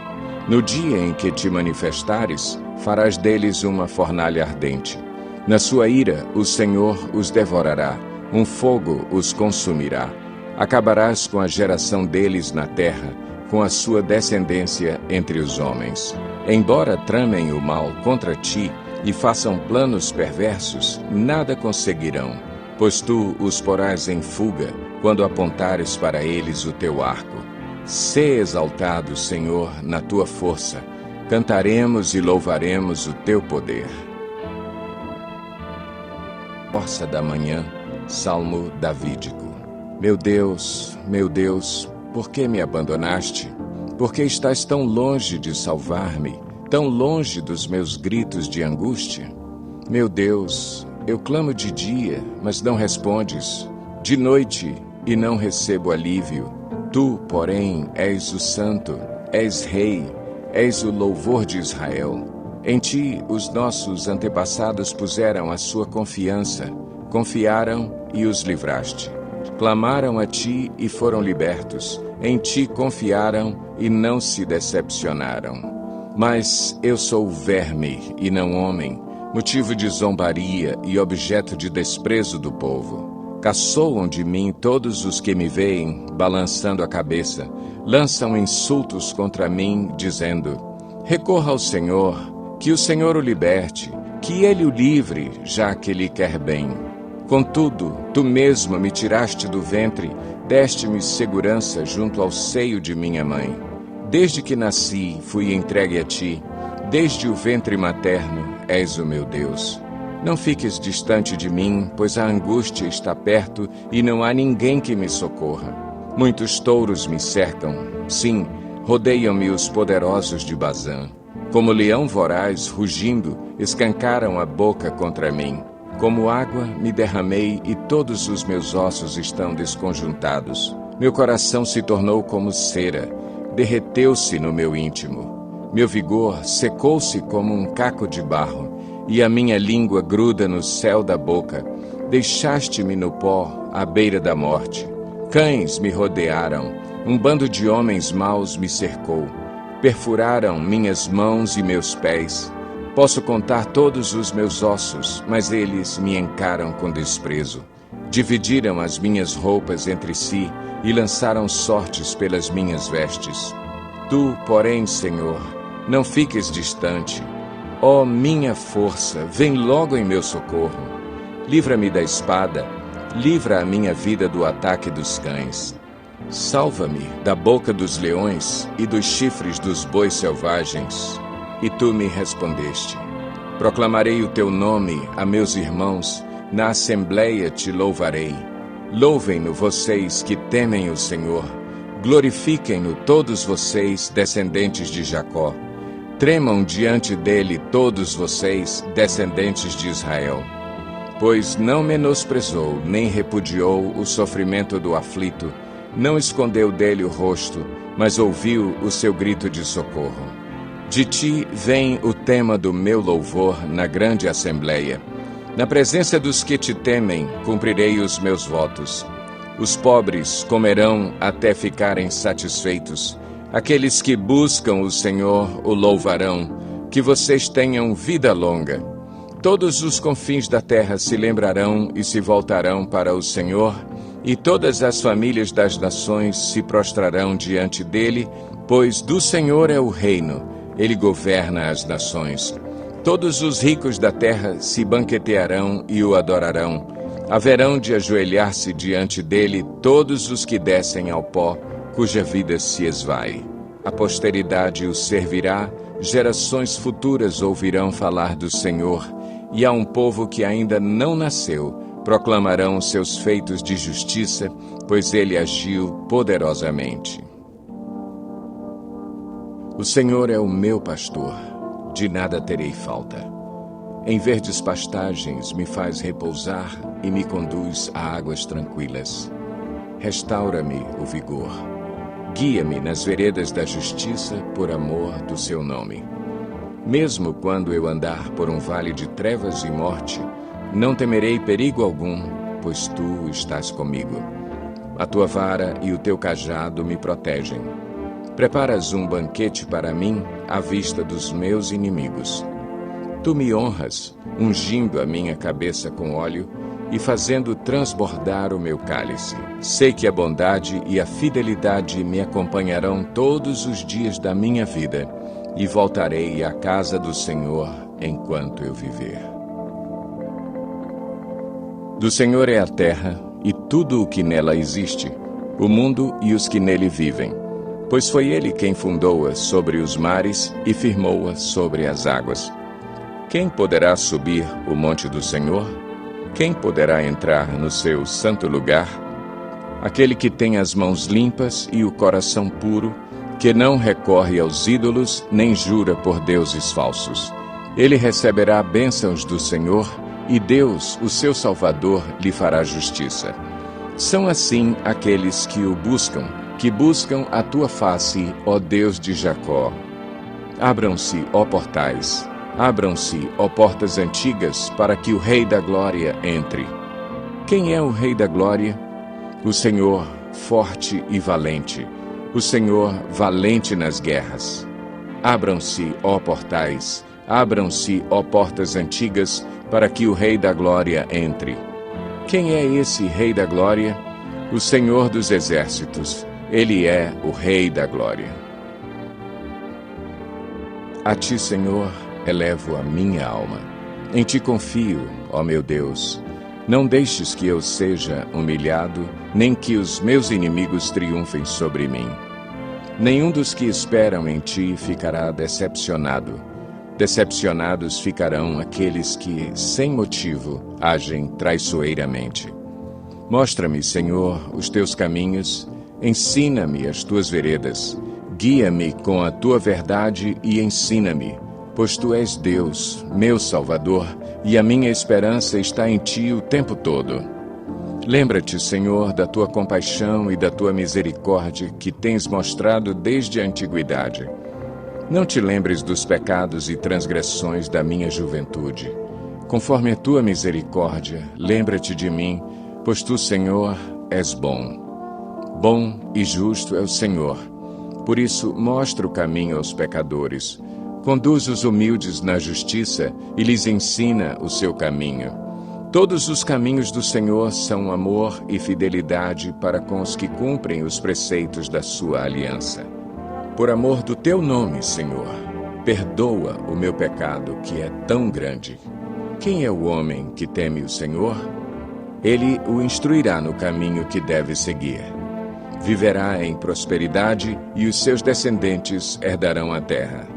No dia em que te manifestares, farás deles uma fornalha ardente. Na sua ira, o Senhor os devorará. Um fogo os consumirá. Acabarás com a geração deles na terra, com a sua descendência entre os homens. Embora tramem o mal contra ti e façam planos perversos, nada conseguirão, pois tu os porás em fuga quando apontares para eles o teu arco. Sê exaltado, Senhor, na tua força. Cantaremos e louvaremos o teu poder. Força da manhã. Salmo davídico. Meu Deus, por que me abandonaste? Por que estás tão longe de salvar-me, tão longe dos meus gritos de angústia? Meu Deus, eu clamo de dia, mas não respondes, de noite e não recebo alívio. Tu, porém, és o Santo, és Rei, és o louvor de Israel. Em ti os nossos antepassados puseram a sua confiança, confiaram e os livraste. Clamaram a ti e foram libertos. Em ti confiaram e não se decepcionaram. Mas eu sou verme e não homem, motivo de zombaria e objeto de desprezo do povo. Caçoam de mim todos os que me veem, balançando a cabeça. Lançam insultos contra mim, dizendo: recorra ao Senhor, que o Senhor o liberte, que ele o livre, já que lhe quer bem. Contudo, tu mesmo me tiraste do ventre, deste-me segurança junto ao seio de minha mãe. Desde que nasci, fui entregue a ti. Desde o ventre materno, és o meu Deus. Não fiques distante de mim, pois a angústia está perto e não há ninguém que me socorra. Muitos touros me cercam. Sim, rodeiam-me os poderosos de Bazã. Como leão voraz, rugindo, escancaram a boca contra mim. Como água me derramei e todos os meus ossos estão desconjuntados. Meu coração se tornou como cera, derreteu-se no meu íntimo. Meu vigor secou-se como um caco de barro, e a minha língua gruda no céu da boca. Deixaste-me no pó, à beira da morte. Cães me rodearam, um bando de homens maus me cercou. Perfuraram minhas mãos e meus pés. Posso contar todos os meus ossos, mas eles me encaram com desprezo. Dividiram as minhas roupas entre si e lançaram sortes pelas minhas vestes. Tu, porém, Senhor, não fiques distante. Ó minha força, vem logo em meu socorro. Livra-me da espada, livra a minha vida do ataque dos cães. Salva-me da boca dos leões e dos chifres dos bois selvagens. E tu me respondeste. Proclamarei o teu nome a meus irmãos, na assembleia te louvarei. Louvem-no vocês que temem o Senhor. Glorifiquem-no todos vocês, descendentes de Jacó. Tremam diante dele todos vocês, descendentes de Israel. Pois não menosprezou, nem repudiou o sofrimento do aflito, não escondeu dele o rosto, mas ouviu o seu grito de socorro. De ti vem o tema do meu louvor na grande assembleia. Na presença dos que te temem, cumprirei os meus votos. Os pobres comerão até ficarem satisfeitos. Aqueles que buscam o Senhor o louvarão. Que vocês tenham vida longa. Todos os confins da terra se lembrarão e se voltarão para o Senhor, e todas as famílias das nações se prostrarão diante dele, pois do Senhor é o reino. Ele governa as nações. Todos os ricos da terra se banquetearão e o adorarão. Haverão de ajoelhar-se diante dele todos os que descem ao pó, cuja vida se esvai. A posteridade o servirá, gerações futuras ouvirão falar do Senhor, e a um povo que ainda não nasceu, proclamarão os seus feitos de justiça, pois ele agiu poderosamente. O Senhor é o meu pastor, de nada terei falta. Em verdes pastagens me faz repousar e me conduz a águas tranquilas. Restaura-me o vigor. Guia-me nas veredas da justiça por amor do seu nome. Mesmo quando eu andar por um vale de trevas e morte, não temerei perigo algum, pois tu estás comigo. A tua vara e o teu cajado me protegem. Preparas um banquete para mim à vista dos meus inimigos. Tu me honras, ungindo a minha cabeça com óleo e fazendo transbordar o meu cálice. Sei que a bondade e a fidelidade me acompanharão todos os dias da minha vida e voltarei à casa do Senhor enquanto eu viver. Do Senhor é a terra e tudo o que nela existe, o mundo e os que nele vivem. Pois foi ele quem fundou-a sobre os mares e firmou-a sobre as águas. Quem poderá subir o monte do Senhor? Quem poderá entrar no seu santo lugar? Aquele que tem as mãos limpas e o coração puro, que não recorre aos ídolos, nem jura por deuses falsos. Ele receberá bênçãos do Senhor, e Deus, o seu Salvador, lhe fará justiça. São assim aqueles que o buscam, que buscam a tua face, ó Deus de Jacó. Abram-se, ó portais, abram-se, ó portas antigas, para que o Rei da Glória entre. Quem é o Rei da Glória? O Senhor, forte e valente, o Senhor, valente nas guerras. Abram-se, ó portais, abram-se, ó portas antigas, para que o Rei da Glória entre. Quem é esse Rei da Glória? O Senhor dos Exércitos. Ele é o Rei da Glória. A ti, Senhor, elevo a minha alma. Em ti confio, ó meu Deus. Não deixes que eu seja humilhado, nem que os meus inimigos triunfem sobre mim. Nenhum dos que esperam em ti ficará decepcionado. Decepcionados ficarão aqueles que, sem motivo, agem traiçoeiramente. Mostra-me, Senhor, os teus caminhos. Ensina-me as tuas veredas, guia-me com a tua verdade e ensina-me, pois tu és Deus, meu Salvador, e a minha esperança está em ti o tempo todo. Lembra-te, Senhor, da tua compaixão e da tua misericórdia que tens mostrado desde a antiguidade. Não te lembres dos pecados e transgressões da minha juventude. Conforme a tua misericórdia, lembra-te de mim, pois tu, Senhor, és bom. Bom e justo é o Senhor. Por isso, mostra o caminho aos pecadores. Conduz os humildes na justiça e lhes ensina o seu caminho. Todos os caminhos do Senhor são amor e fidelidade para com os que cumprem os preceitos da sua aliança. Por amor do teu nome, Senhor, perdoa o meu pecado, que é tão grande. Quem é o homem que teme o Senhor? Ele o instruirá no caminho que deve seguir. Viverá em prosperidade e os seus descendentes herdarão a terra.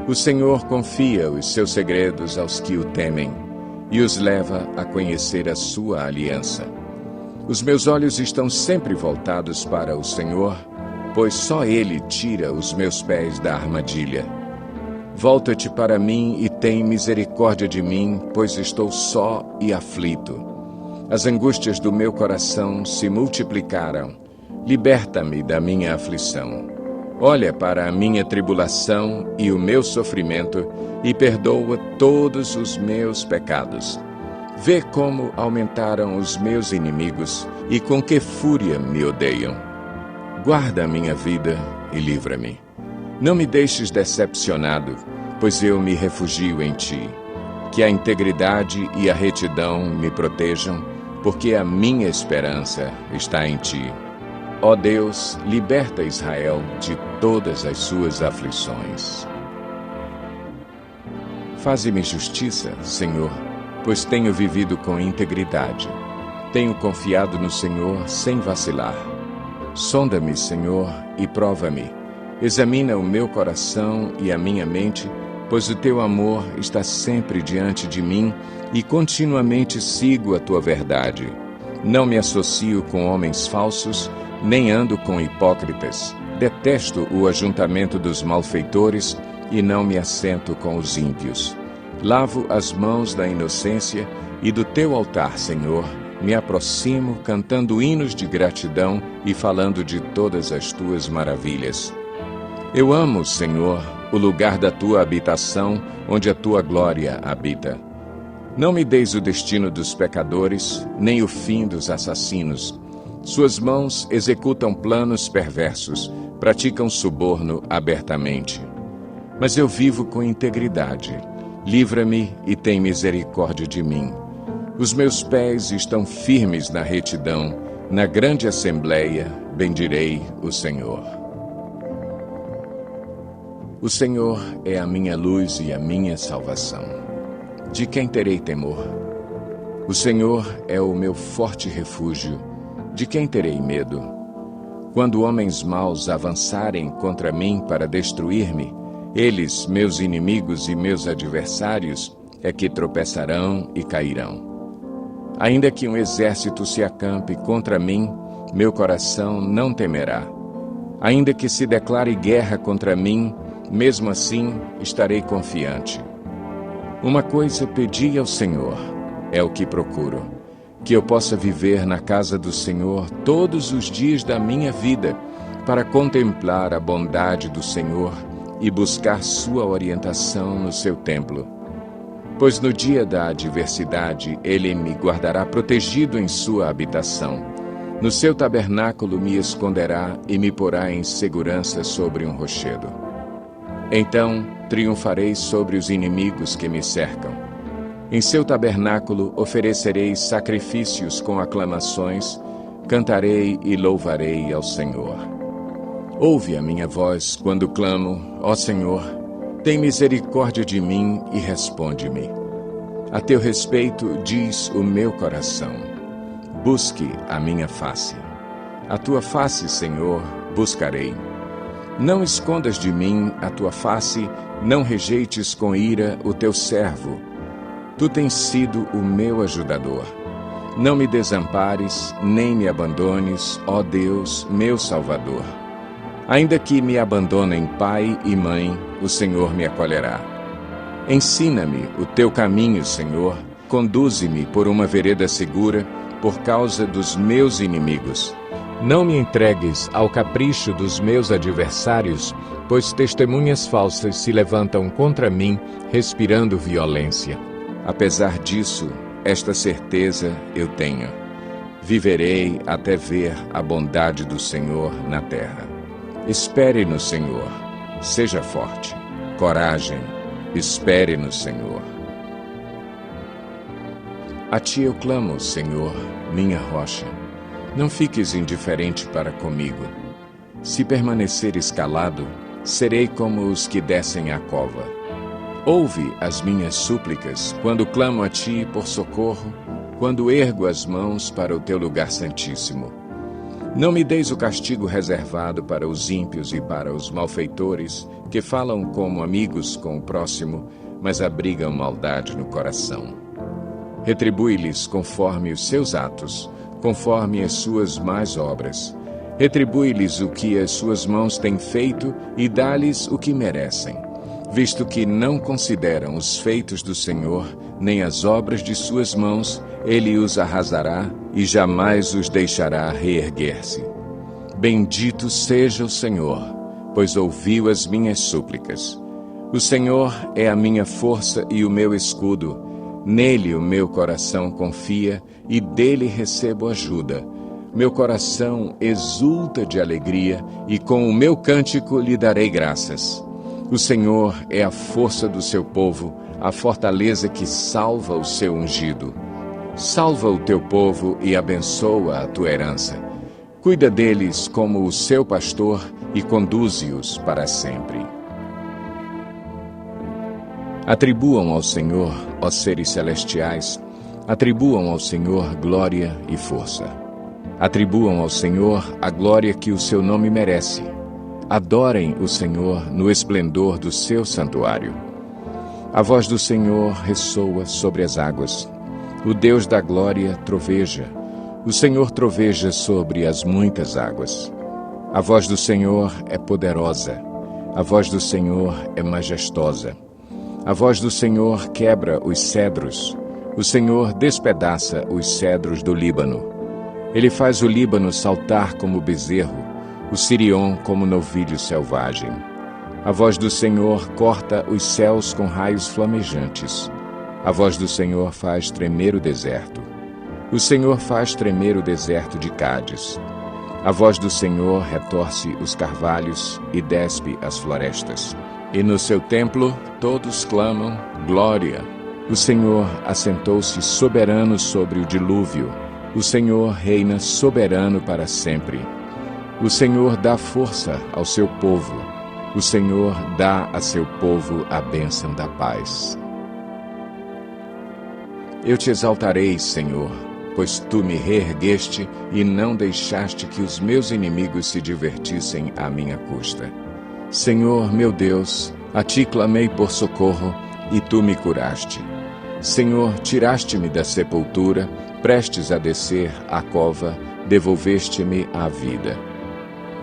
O Senhor confia os seus segredos aos que o temem e os leva a conhecer a sua aliança. Os meus olhos estão sempre voltados para o Senhor, pois só Ele tira os meus pés da armadilha. Volta-te para mim e tem misericórdia de mim, pois estou só e aflito. As angústias do meu coração se multiplicaram. Liberta-me da minha aflição. Olha para a minha tribulação e o meu sofrimento e perdoa todos os meus pecados. Vê como aumentaram os meus inimigos e com que fúria me odeiam. Guarda a minha vida e livra-me. Não me deixes decepcionado, pois eu me refugio em ti. Que a integridade e a retidão me protejam, porque a minha esperança está em ti. Ó Deus, liberta Israel de todas as suas aflições. Faze-me justiça, Senhor, pois tenho vivido com integridade. Tenho confiado no Senhor sem vacilar. Sonda-me, Senhor, e prova-me. Examina o meu coração e a minha mente, pois o teu amor está sempre diante de mim e continuamente sigo a tua verdade. Não me associo com homens falsos, nem ando com hipócritas. Detesto o ajuntamento dos malfeitores e não me assento com os ímpios. Lavo as mãos da inocência e do teu altar, Senhor, me aproximo cantando hinos de gratidão e falando de todas as tuas maravilhas. Eu amo, Senhor, o lugar da tua habitação, onde a tua glória habita. Não me deis o destino dos pecadores, nem o fim dos assassinos. Suas mãos executam planos perversos, praticam suborno abertamente. Mas eu vivo com integridade. Livra-me e tem misericórdia de mim. Os meus pés estão firmes na retidão. Na grande assembleia, bendirei o Senhor. O Senhor é a minha luz e a minha salvação. De quem terei temor? O Senhor é o meu forte refúgio. De quem terei medo? Quando homens maus avançarem contra mim para destruir-me, eles, meus inimigos e meus adversários, é que tropeçarão e cairão. Ainda que um exército se acampe contra mim, meu coração não temerá. Ainda que se declare guerra contra mim, mesmo assim estarei confiante. Uma coisa pedi ao Senhor, é o que procuro, que eu possa viver na casa do Senhor todos os dias da minha vida, para contemplar a bondade do Senhor e buscar sua orientação no seu templo. Pois no dia da adversidade Ele me guardará protegido em sua habitação. No seu tabernáculo me esconderá e me porá em segurança sobre um rochedo. Então triunfarei sobre os inimigos que me cercam. Em seu tabernáculo oferecerei sacrifícios com aclamações, cantarei e louvarei ao Senhor. Ouve a minha voz quando clamo, ó Senhor, tem misericórdia de mim e responde-me. A teu respeito diz o meu coração. Busque a minha face. A tua face, Senhor, buscarei. Não escondas de mim a tua face, não rejeites com ira o teu servo. Tu tens sido o meu ajudador. Não me desampares, nem me abandones, ó Deus, meu Salvador. Ainda que me abandonem pai e mãe, o Senhor me acolherá. Ensina-me o teu caminho, Senhor, conduze-me por uma vereda segura, por causa dos meus inimigos. Não me entregues ao capricho dos meus adversários, pois testemunhas falsas se levantam contra mim, respirando violência. Apesar disso, esta certeza eu tenho. Viverei até ver a bondade do Senhor na terra. Espere no Senhor. Seja forte. Coragem. Espere no Senhor. A ti eu clamo, Senhor, minha rocha. Não fiques indiferente para comigo. Se permaneceres calado, serei como os que descem à cova. Ouve as minhas súplicas quando clamo a ti por socorro, quando ergo as mãos para o teu lugar santíssimo. Não me deis o castigo reservado para os ímpios e para os malfeitores, que falam como amigos com o próximo, mas abrigam maldade no coração. Retribui-lhes conforme os seus atos, conforme as suas más obras. Retribui-lhes o que as suas mãos têm feito e dá-lhes o que merecem, visto que não consideram os feitos do Senhor, nem as obras de suas mãos, ele os arrasará e jamais os deixará reerguer-se. Bendito seja o Senhor, pois ouviu as minhas súplicas. O Senhor é a minha força e o meu escudo. Nele o meu coração confia e dele recebo ajuda. Meu coração exulta de alegria e com o meu cântico lhe darei graças. O Senhor é a força do seu povo, a fortaleza que salva o seu ungido. Salva o teu povo e abençoa a tua herança. Cuida deles como o seu pastor e conduze-os para sempre. Atribuam ao Senhor, ó seres celestiais, atribuam ao Senhor glória e força. Atribuam ao Senhor a glória que o seu nome merece. Adorem o Senhor no esplendor do seu santuário. A voz do Senhor ressoa sobre as águas. O Deus da glória troveja. O Senhor troveja sobre as muitas águas. A voz do Senhor é poderosa. A voz do Senhor é majestosa. A voz do Senhor quebra os cedros. O Senhor despedaça os cedros do Líbano. Ele faz o Líbano saltar como bezerro, o Sirion como novilho selvagem. A voz do Senhor corta os céus com raios flamejantes. A voz do Senhor faz tremer o deserto. O Senhor faz tremer o deserto de Cádiz. A voz do Senhor retorce os carvalhos e despe as florestas. E no seu templo todos clamam, glória. O Senhor assentou-se soberano sobre o dilúvio. O Senhor reina soberano para sempre. O Senhor dá força ao seu povo. O Senhor dá a seu povo a bênção da paz. Eu te exaltarei, Senhor, pois tu me reergueste e não deixaste que os meus inimigos se divertissem à minha custa. Senhor, meu Deus, a ti clamei por socorro e tu me curaste. Senhor, tiraste-me da sepultura, prestes a descer à cova, devolveste-me a vida.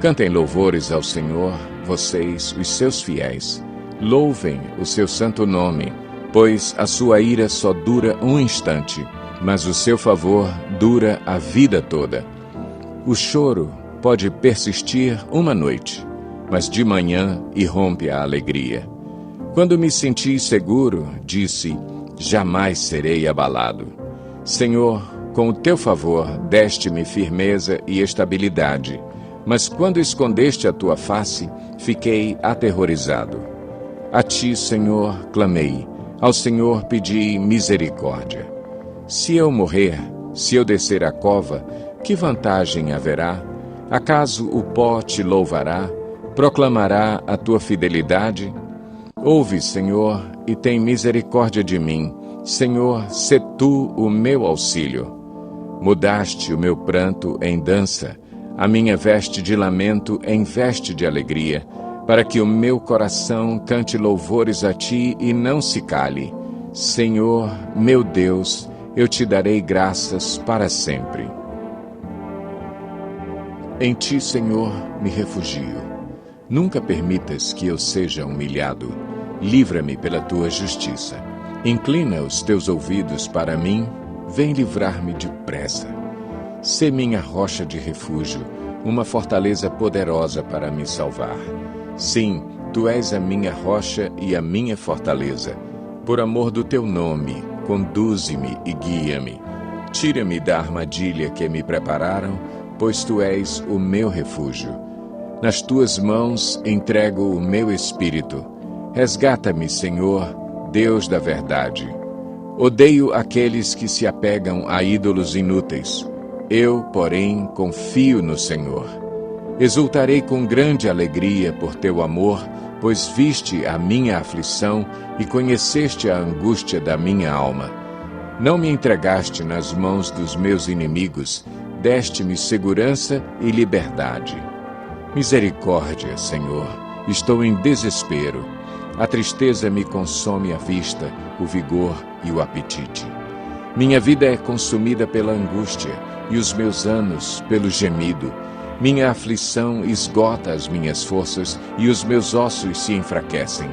Cantem louvores ao Senhor, vocês, os seus fiéis. Louvem o seu santo nome, pois a sua ira só dura um instante, mas o seu favor dura a vida toda. O choro pode persistir uma noite, mas de manhã irrompe a alegria. Quando me senti seguro, disse, jamais serei abalado. Senhor, com o teu favor, deste-me firmeza e estabilidade, mas quando escondeste a tua face, fiquei aterrorizado. A ti, Senhor, clamei, ao Senhor pedi misericórdia. Se eu morrer, se eu descer a cova, que vantagem haverá? Acaso o pó te louvará? Proclamará a tua fidelidade? Ouve, Senhor, e tem misericórdia de mim. Senhor, sê tu o meu auxílio. Mudaste o meu pranto em dança, a minha veste de lamento em veste de alegria, para que o meu coração cante louvores a ti e não se cale. Senhor, meu Deus, eu te darei graças para sempre. Em ti, Senhor, me refugio. Nunca permitas que eu seja humilhado. Livra-me pela tua justiça. Inclina os teus ouvidos para mim. Vem livrar-me depressa. Sê minha rocha de refúgio, uma fortaleza poderosa para me salvar. Sim, tu és a minha rocha e a minha fortaleza. Por amor do teu nome, conduze-me e guia-me. Tira-me da armadilha que me prepararam, pois tu és o meu refúgio. Nas tuas mãos entrego o meu espírito. Resgata-me, Senhor, Deus da verdade. Odeio aqueles que se apegam a ídolos inúteis. Eu, porém, confio no Senhor. Exultarei com grande alegria por teu amor, pois viste a minha aflição e conheceste a angústia da minha alma. Não me entregaste nas mãos dos meus inimigos, deste-me segurança e liberdade. Misericórdia, Senhor, estou em desespero. A tristeza me consome a vista, o vigor e o apetite. Minha vida é consumida pela angústia e os meus anos pelo gemido. Minha aflição esgota as minhas forças e os meus ossos se enfraquecem.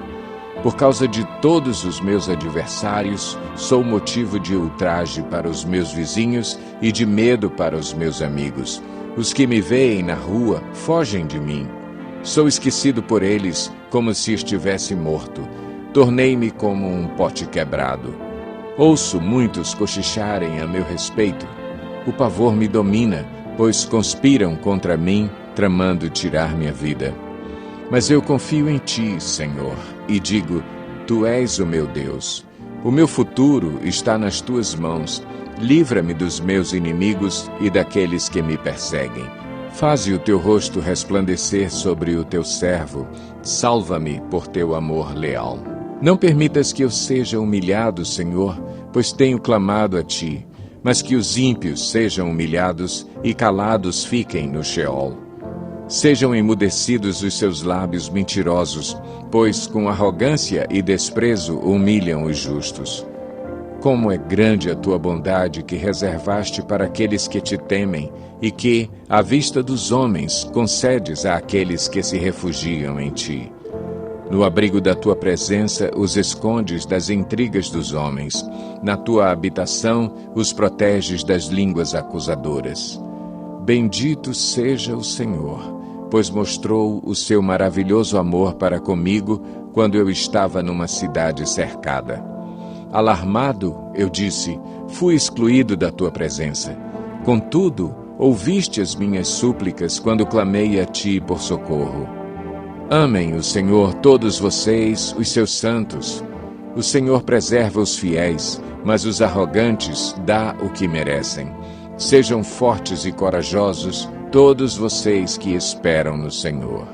Por causa de todos os meus adversários, sou motivo de ultraje para os meus vizinhos e de medo para os meus amigos. Os que me veem na rua fogem de mim. Sou esquecido por eles como se estivesse morto. Tornei-me como um pote quebrado. Ouço muitos cochicharem a meu respeito. O pavor me domina, pois conspiram contra mim, tramando tirar minha vida. Mas eu confio em ti, Senhor, e digo, tu és o meu Deus. O meu futuro está nas tuas mãos. Livra-me dos meus inimigos e daqueles que me perseguem. Faze o teu rosto resplandecer sobre o teu servo. Salva-me por teu amor leal. Não permitas que eu seja humilhado, Senhor, pois tenho clamado a ti. Mas que os ímpios sejam humilhados e calados fiquem no Sheol. Sejam emudecidos os seus lábios mentirosos, pois com arrogância e desprezo humilham os justos. Como é grande a tua bondade que reservaste para aqueles que te temem e que, à vista dos homens, concedes àqueles que se refugiam em ti. No abrigo da tua presença os escondes das intrigas dos homens. Na tua habitação os proteges das línguas acusadoras. Bendito seja o Senhor, pois mostrou o seu maravilhoso amor para comigo quando eu estava numa cidade cercada. Alarmado, eu disse, fui excluído da tua presença. Contudo, ouviste as minhas súplicas quando clamei a ti por socorro. Amem o Senhor todos vocês, os seus santos. O Senhor preserva os fiéis, mas os arrogantes dá o que merecem. Sejam fortes e corajosos, todos vocês que esperam no Senhor.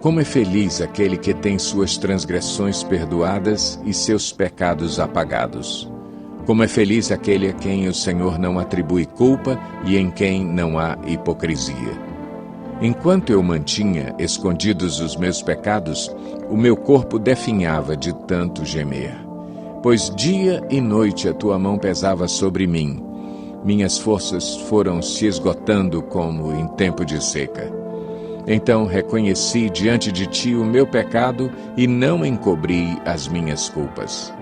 Como é feliz aquele que tem suas transgressões perdoadas e seus pecados apagados. Como é feliz aquele a quem o Senhor não atribui culpa e em quem não há hipocrisia. Enquanto eu mantinha escondidos os meus pecados, o meu corpo definhava de tanto gemer. Pois dia e noite a tua mão pesava sobre mim. Minhas forças foram se esgotando como em tempo de seca. Então reconheci diante de ti o meu pecado e não encobri as minhas culpas.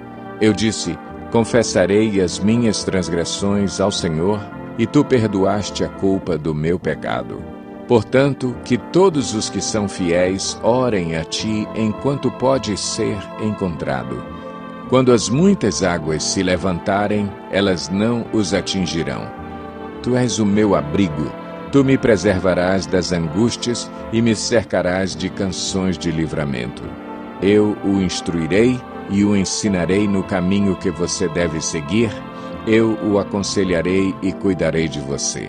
Eu disse, confessarei as minhas transgressões ao Senhor, e tu perdoaste a culpa do meu pecado. Portanto, que todos os que são fiéis orem a ti enquanto pode ser encontrado. Quando as muitas águas se levantarem, elas não os atingirão. Tu és o meu abrigo, tu me preservarás das angústias e me cercarás de canções de livramento. Eu o instruirei e o ensinarei no caminho que você deve seguir, eu o aconselharei e cuidarei de você.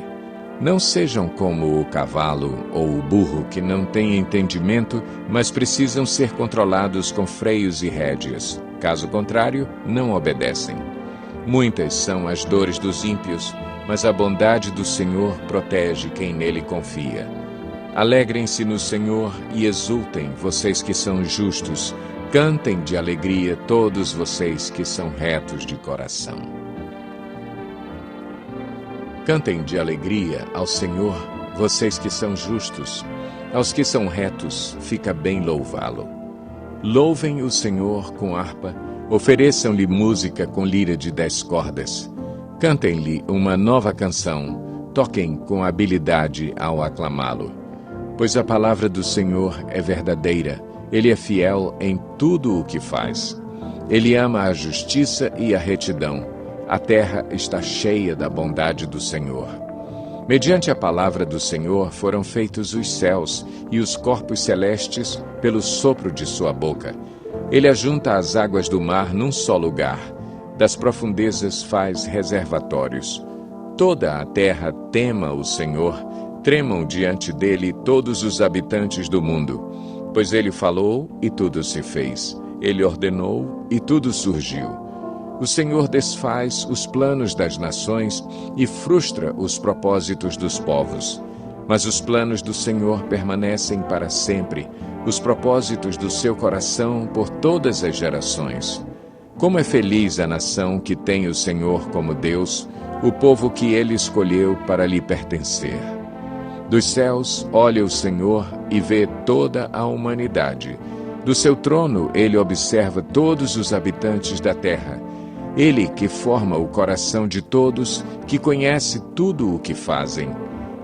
Não sejam como o cavalo ou o burro que não têm entendimento, mas precisam ser controlados com freios e rédeas. Caso contrário, não obedecem. Muitas são as dores dos ímpios, mas a bondade do Senhor protege quem nele confia. Alegrem-se no Senhor e exultem, vocês que são justos. Cantem de alegria todos vocês que são retos de coração. Cantem de alegria ao Senhor, vocês que são justos. Aos que são retos, fica bem louvá-lo. Louvem o Senhor com harpa, ofereçam-lhe música com lira de 10 cordas. Cantem-lhe uma nova canção, toquem com habilidade ao aclamá-lo. Pois a palavra do Senhor é verdadeira, ele é fiel em tudo o que faz. Ele ama a justiça e a retidão. A terra está cheia da bondade do Senhor. Mediante a palavra do Senhor foram feitos os céus e os corpos celestes pelo sopro de sua boca. Ele ajunta as águas do mar num só lugar. Das profundezas faz reservatórios. Toda a terra tema o Senhor, Tremam diante dele todos os habitantes do mundo, pois ele falou e tudo se fez. Ele ordenou e tudo surgiu. O Senhor desfaz os planos das nações e frustra os propósitos dos povos. Mas os planos do Senhor permanecem para sempre, os propósitos do seu coração por todas as gerações. Como é feliz a nação que tem o Senhor como Deus, o povo que ele escolheu para lhe pertencer. Dos céus olha o Senhor e vê toda a humanidade. Do seu trono ele observa todos os habitantes da terra. Ele que forma o coração de todos, que conhece tudo o que fazem.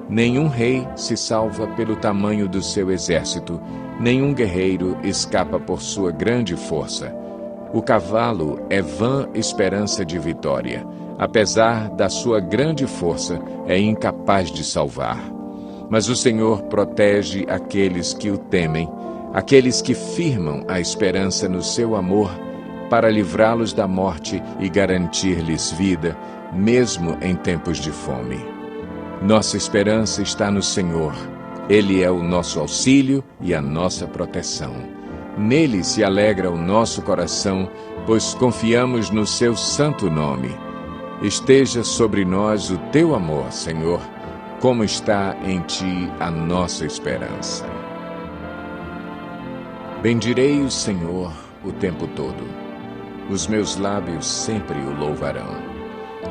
Nenhum rei se salva pelo tamanho do seu exército, nenhum guerreiro escapa por sua grande força. O cavalo é vã esperança de vitória. Apesar da sua grande força, é incapaz de salvar. Mas o Senhor protege aqueles que o temem, aqueles que firmam a esperança no seu amor, para livrá-los da morte e garantir-lhes vida, mesmo em tempos de fome. Nossa esperança está no Senhor. Ele é o nosso auxílio e a nossa proteção. Nele se alegra o nosso coração, pois confiamos no seu santo nome. Esteja sobre nós o teu amor, Senhor, como está em ti a nossa esperança. Bendirei o Senhor o tempo todo. Os meus lábios sempre o louvarão.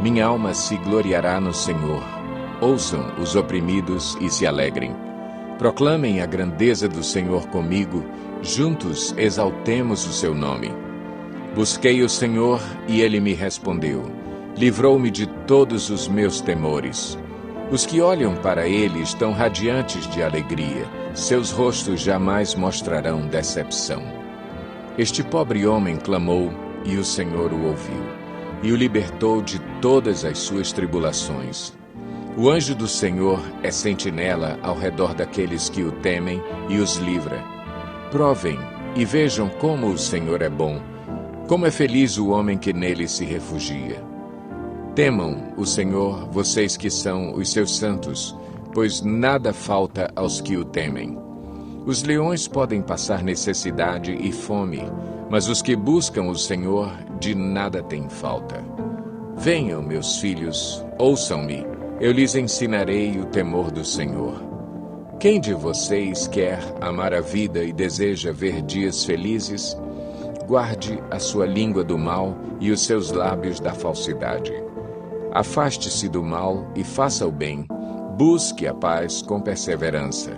Minha alma se gloriará no Senhor. Ouçam os oprimidos e se alegrem. Proclamem a grandeza do Senhor comigo, juntos exaltemos o seu nome. Busquei o Senhor e ele me respondeu. Livrou-me de todos os meus temores. Os que olham para ele estão radiantes de alegria. Seus rostos jamais mostrarão decepção. Este pobre homem clamou, e o Senhor o ouviu, e o libertou de todas as suas tribulações. O anjo do Senhor é sentinela ao redor daqueles que o temem e os livra. Provem e vejam como o Senhor é bom, como é feliz o homem que nele se refugia. Temam o Senhor, vocês que são os seus santos, pois nada falta aos que o temem. Os leões podem passar necessidade e fome, mas os que buscam o Senhor de nada têm falta. Venham, meus filhos, ouçam-me, eu lhes ensinarei o temor do Senhor. Quem de vocês quer amar a vida e deseja ver dias felizes? Guarde a sua língua do mal e os seus lábios da falsidade. Afaste-se do mal e faça o bem, busque a paz com perseverança.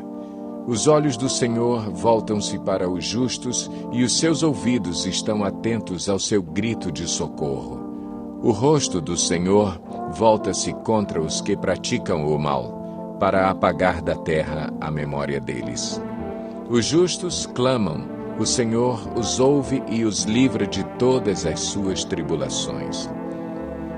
Os olhos do Senhor voltam-se para os justos e os seus ouvidos estão atentos ao seu grito de socorro. O rosto do Senhor volta-se contra os que praticam o mal, para apagar da terra a memória deles. Os justos clamam, o Senhor os ouve e os livra de todas as suas tribulações.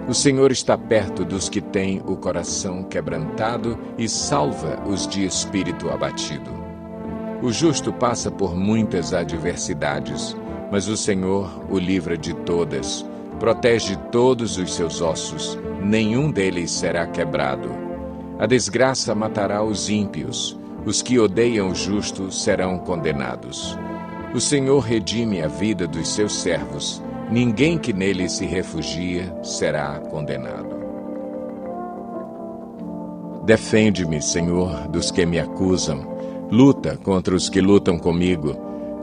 O Senhor está perto dos que têm o coração quebrantado e salva os de espírito abatido. O justo passa por muitas adversidades, mas o Senhor o livra de todas, protege todos os seus ossos, nenhum deles será quebrado. A desgraça matará os ímpios, os que odeiam o justo serão condenados. O Senhor redime a vida dos seus servos, ninguém que nele se refugia será condenado. Defende-me, Senhor, dos que me acusam. Luta contra os que lutam comigo.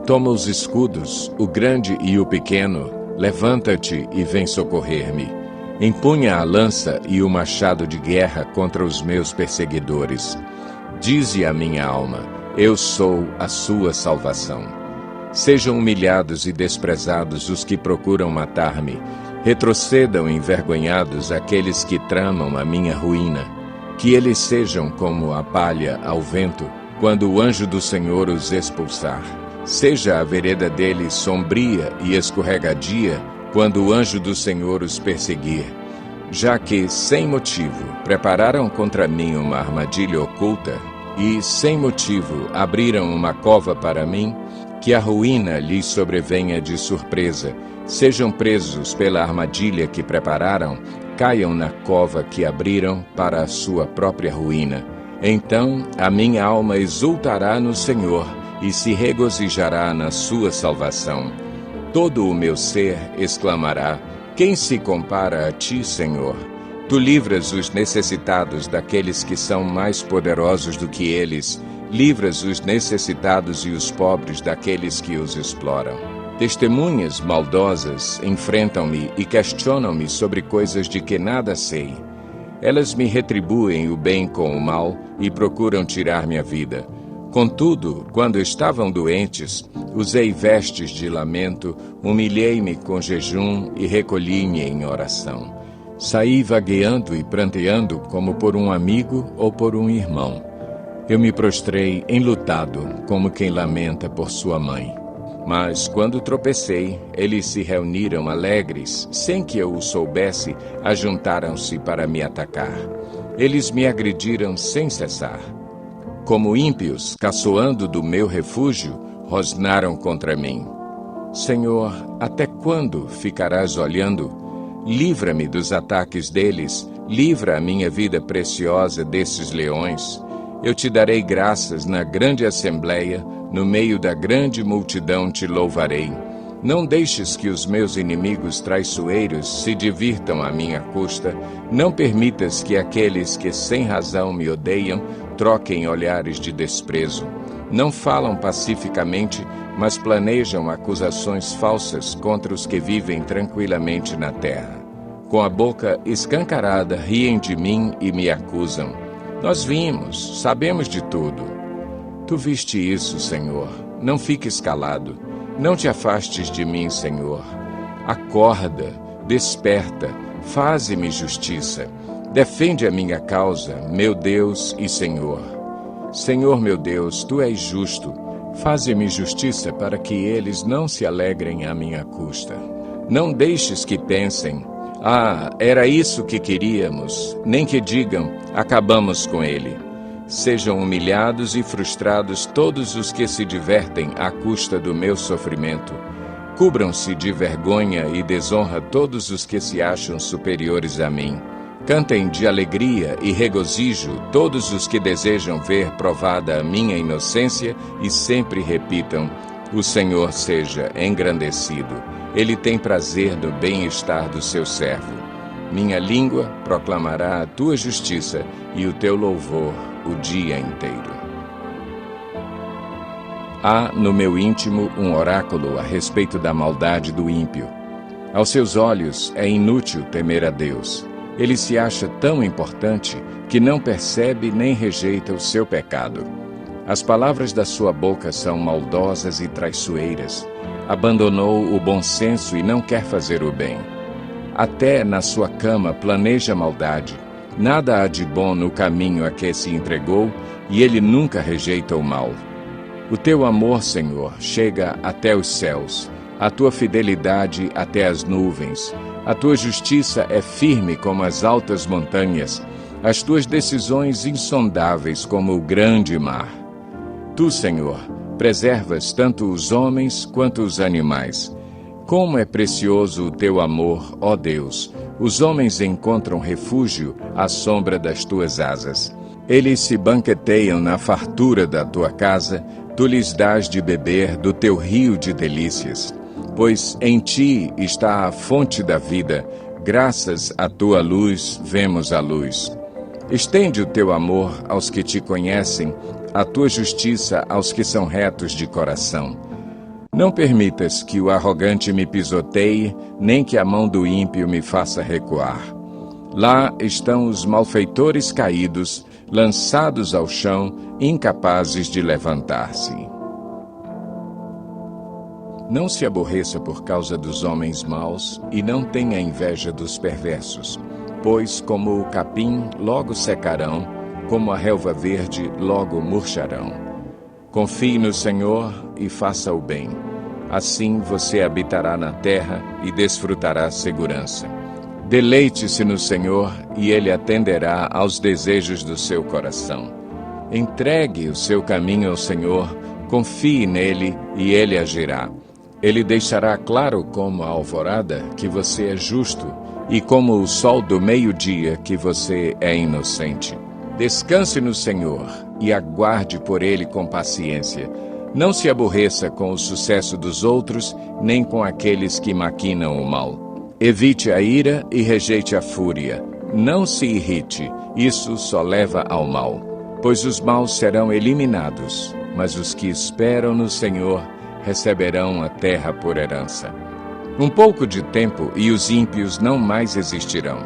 Toma os escudos, o grande e o pequeno. Levanta-te e vem socorrer-me. Empunha a lança e o machado de guerra contra os meus perseguidores. Dize a minha alma, eu sou a sua salvação. Sejam humilhados e desprezados os que procuram matar-me. Retrocedam envergonhados aqueles que tramam a minha ruína. Que eles sejam como a palha ao vento, quando o anjo do Senhor os expulsar. Seja a vereda deles sombria e escorregadia, quando o anjo do Senhor os perseguir. Já que, sem motivo, prepararam contra mim uma armadilha oculta, e, sem motivo, abriram uma cova para mim, que a ruína lhes sobrevenha de surpresa, sejam presos pela armadilha que prepararam, caiam na cova que abriram para a sua própria ruína. Então a minha alma exultará no Senhor e se regozijará na sua salvação. Todo o meu ser exclamará: quem se compara a ti, Senhor? Tu livras os necessitados daqueles que são mais poderosos do que eles, livras os necessitados e os pobres daqueles que os exploram. Testemunhas maldosas enfrentam-me e questionam-me sobre coisas de que nada sei. Elas me retribuem o bem com o mal e procuram tirar minha vida. Contudo, quando estavam doentes, usei vestes de lamento, humilhei-me com jejum e recolhi-me em oração. Saí vagueando e pranteando como por um amigo ou por um irmão. Eu me prostrei enlutado, como quem lamenta por sua mãe. Mas, quando tropecei, eles se reuniram alegres, sem que eu o soubesse, ajuntaram-se para me atacar. Eles me agrediram sem cessar. Como ímpios, caçoando do meu refúgio, rosnaram contra mim. Senhor, até quando ficarás olhando? Livra-me dos ataques deles, livra a minha vida preciosa desses leões. Eu te darei graças na grande assembleia, no meio da grande multidão te louvarei. Não deixes que os meus inimigos traiçoeiros se divirtam à minha custa. Não permitas que aqueles que sem razão me odeiam troquem olhares de desprezo. Não falam pacificamente, mas planejam acusações falsas contra os que vivem tranquilamente na terra. Com a boca escancarada, riem de mim e me acusam. Nós vimos, sabemos de tudo. Tu viste isso, Senhor. Não fiques calado. Não te afastes de mim, Senhor. Acorda, desperta, faze-me justiça. Defende a minha causa, meu Deus e Senhor. Senhor, meu Deus, Tu és justo. Faze-me justiça para que eles não se alegrem à minha custa. Não deixes que pensem: ah, era isso que queríamos, nem que digam: acabamos com ele. Sejam humilhados e frustrados todos os que se divertem à custa do meu sofrimento. Cubram-se de vergonha e desonra todos os que se acham superiores a mim. Cantem de alegria e regozijo todos os que desejam ver provada a minha inocência e sempre repitam: o Senhor seja engrandecido. Ele tem prazer no bem-estar do seu servo. Minha língua proclamará a tua justiça e o teu louvor o dia inteiro. Há no meu íntimo um oráculo a respeito da maldade do ímpio. Aos seus olhos é inútil temer a Deus. Ele se acha tão importante que não percebe nem rejeita o seu pecado. As palavras da sua boca são maldosas e traiçoeiras. Abandonou o bom senso e não quer fazer o bem. Até na sua cama planeja maldade. Nada há de bom no caminho a que se entregou, e ele nunca rejeita o mal. O teu amor, Senhor, chega até os céus, a tua fidelidade até as nuvens. A tua justiça é firme como as altas montanhas, as tuas decisões insondáveis como o grande mar. Tu, Senhor, preservas tanto os homens quanto os animais. Como é precioso o teu amor, ó Deus! Os homens encontram refúgio à sombra das tuas asas. Eles se banqueteiam na fartura da tua casa, tu lhes dás de beber do teu rio de delícias. Pois em ti está a fonte da vida, graças à tua luz vemos a luz. Estende o teu amor aos que te conhecem, a tua justiça aos que são retos de coração. Não permitas que o arrogante me pisoteie, nem que a mão do ímpio me faça recuar. Lá estão os malfeitores caídos, lançados ao chão, incapazes de levantar-se. Não se aborreça por causa dos homens maus e não tenha inveja dos perversos, pois, como o capim, logo secarão, como a relva verde, logo murcharão. Confie no Senhor e faça o bem. Assim você habitará na terra e desfrutará segurança. Deleite-se no Senhor e Ele atenderá aos desejos do seu coração. Entregue o seu caminho ao Senhor, confie nele e Ele agirá. Ele deixará claro como a alvorada que você é justo e como o sol do meio-dia que você é inocente. Descanse no Senhor e aguarde por Ele com paciência. Não se aborreça com o sucesso dos outros, nem com aqueles que maquinam o mal. Evite a ira e rejeite a fúria. Não se irrite, isso só leva ao mal. Pois os maus serão eliminados, mas os que esperam no Senhor receberão a terra por herança. Um pouco de tempo e os ímpios não mais existirão.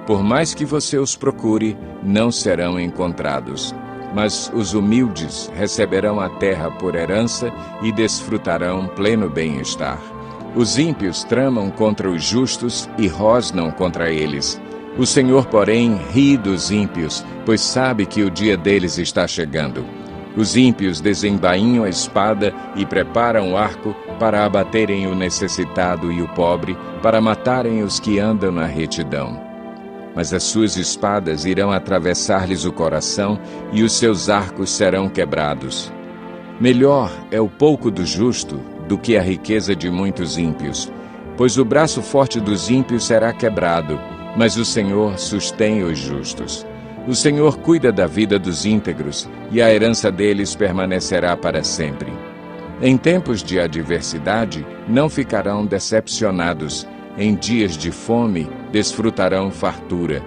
Por mais que você os procure, não serão encontrados. Mas os humildes receberão a terra por herança e desfrutarão pleno bem-estar. Os ímpios tramam contra os justos e rosnam contra eles. O Senhor, porém, ri dos ímpios, pois sabe que o dia deles está chegando. Os ímpios desembainham a espada e preparam o arco para abaterem o necessitado e o pobre, para matarem os que andam na retidão. Mas as suas espadas irão atravessar-lhes o coração e os seus arcos serão quebrados. Melhor é o pouco do justo do que a riqueza de muitos ímpios, pois o braço forte dos ímpios será quebrado, mas o Senhor sustém os justos. O Senhor cuida da vida dos íntegros e a herança deles permanecerá para sempre. Em tempos de adversidade, não ficarão decepcionados. Em dias de fome, desfrutarão fartura.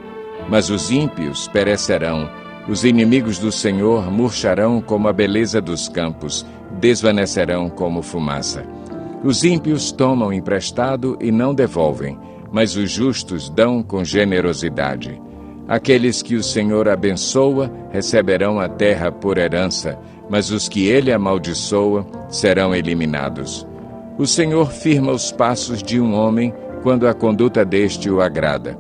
Mas os ímpios perecerão. Os inimigos do Senhor murcharão como a beleza dos campos, desvanecerão como fumaça. Os ímpios tomam emprestado e não devolvem, mas os justos dão com generosidade. Aqueles que o Senhor abençoa receberão a terra por herança, mas os que ele amaldiçoa serão eliminados. O Senhor firma os passos de um homem quando a conduta deste o agrada.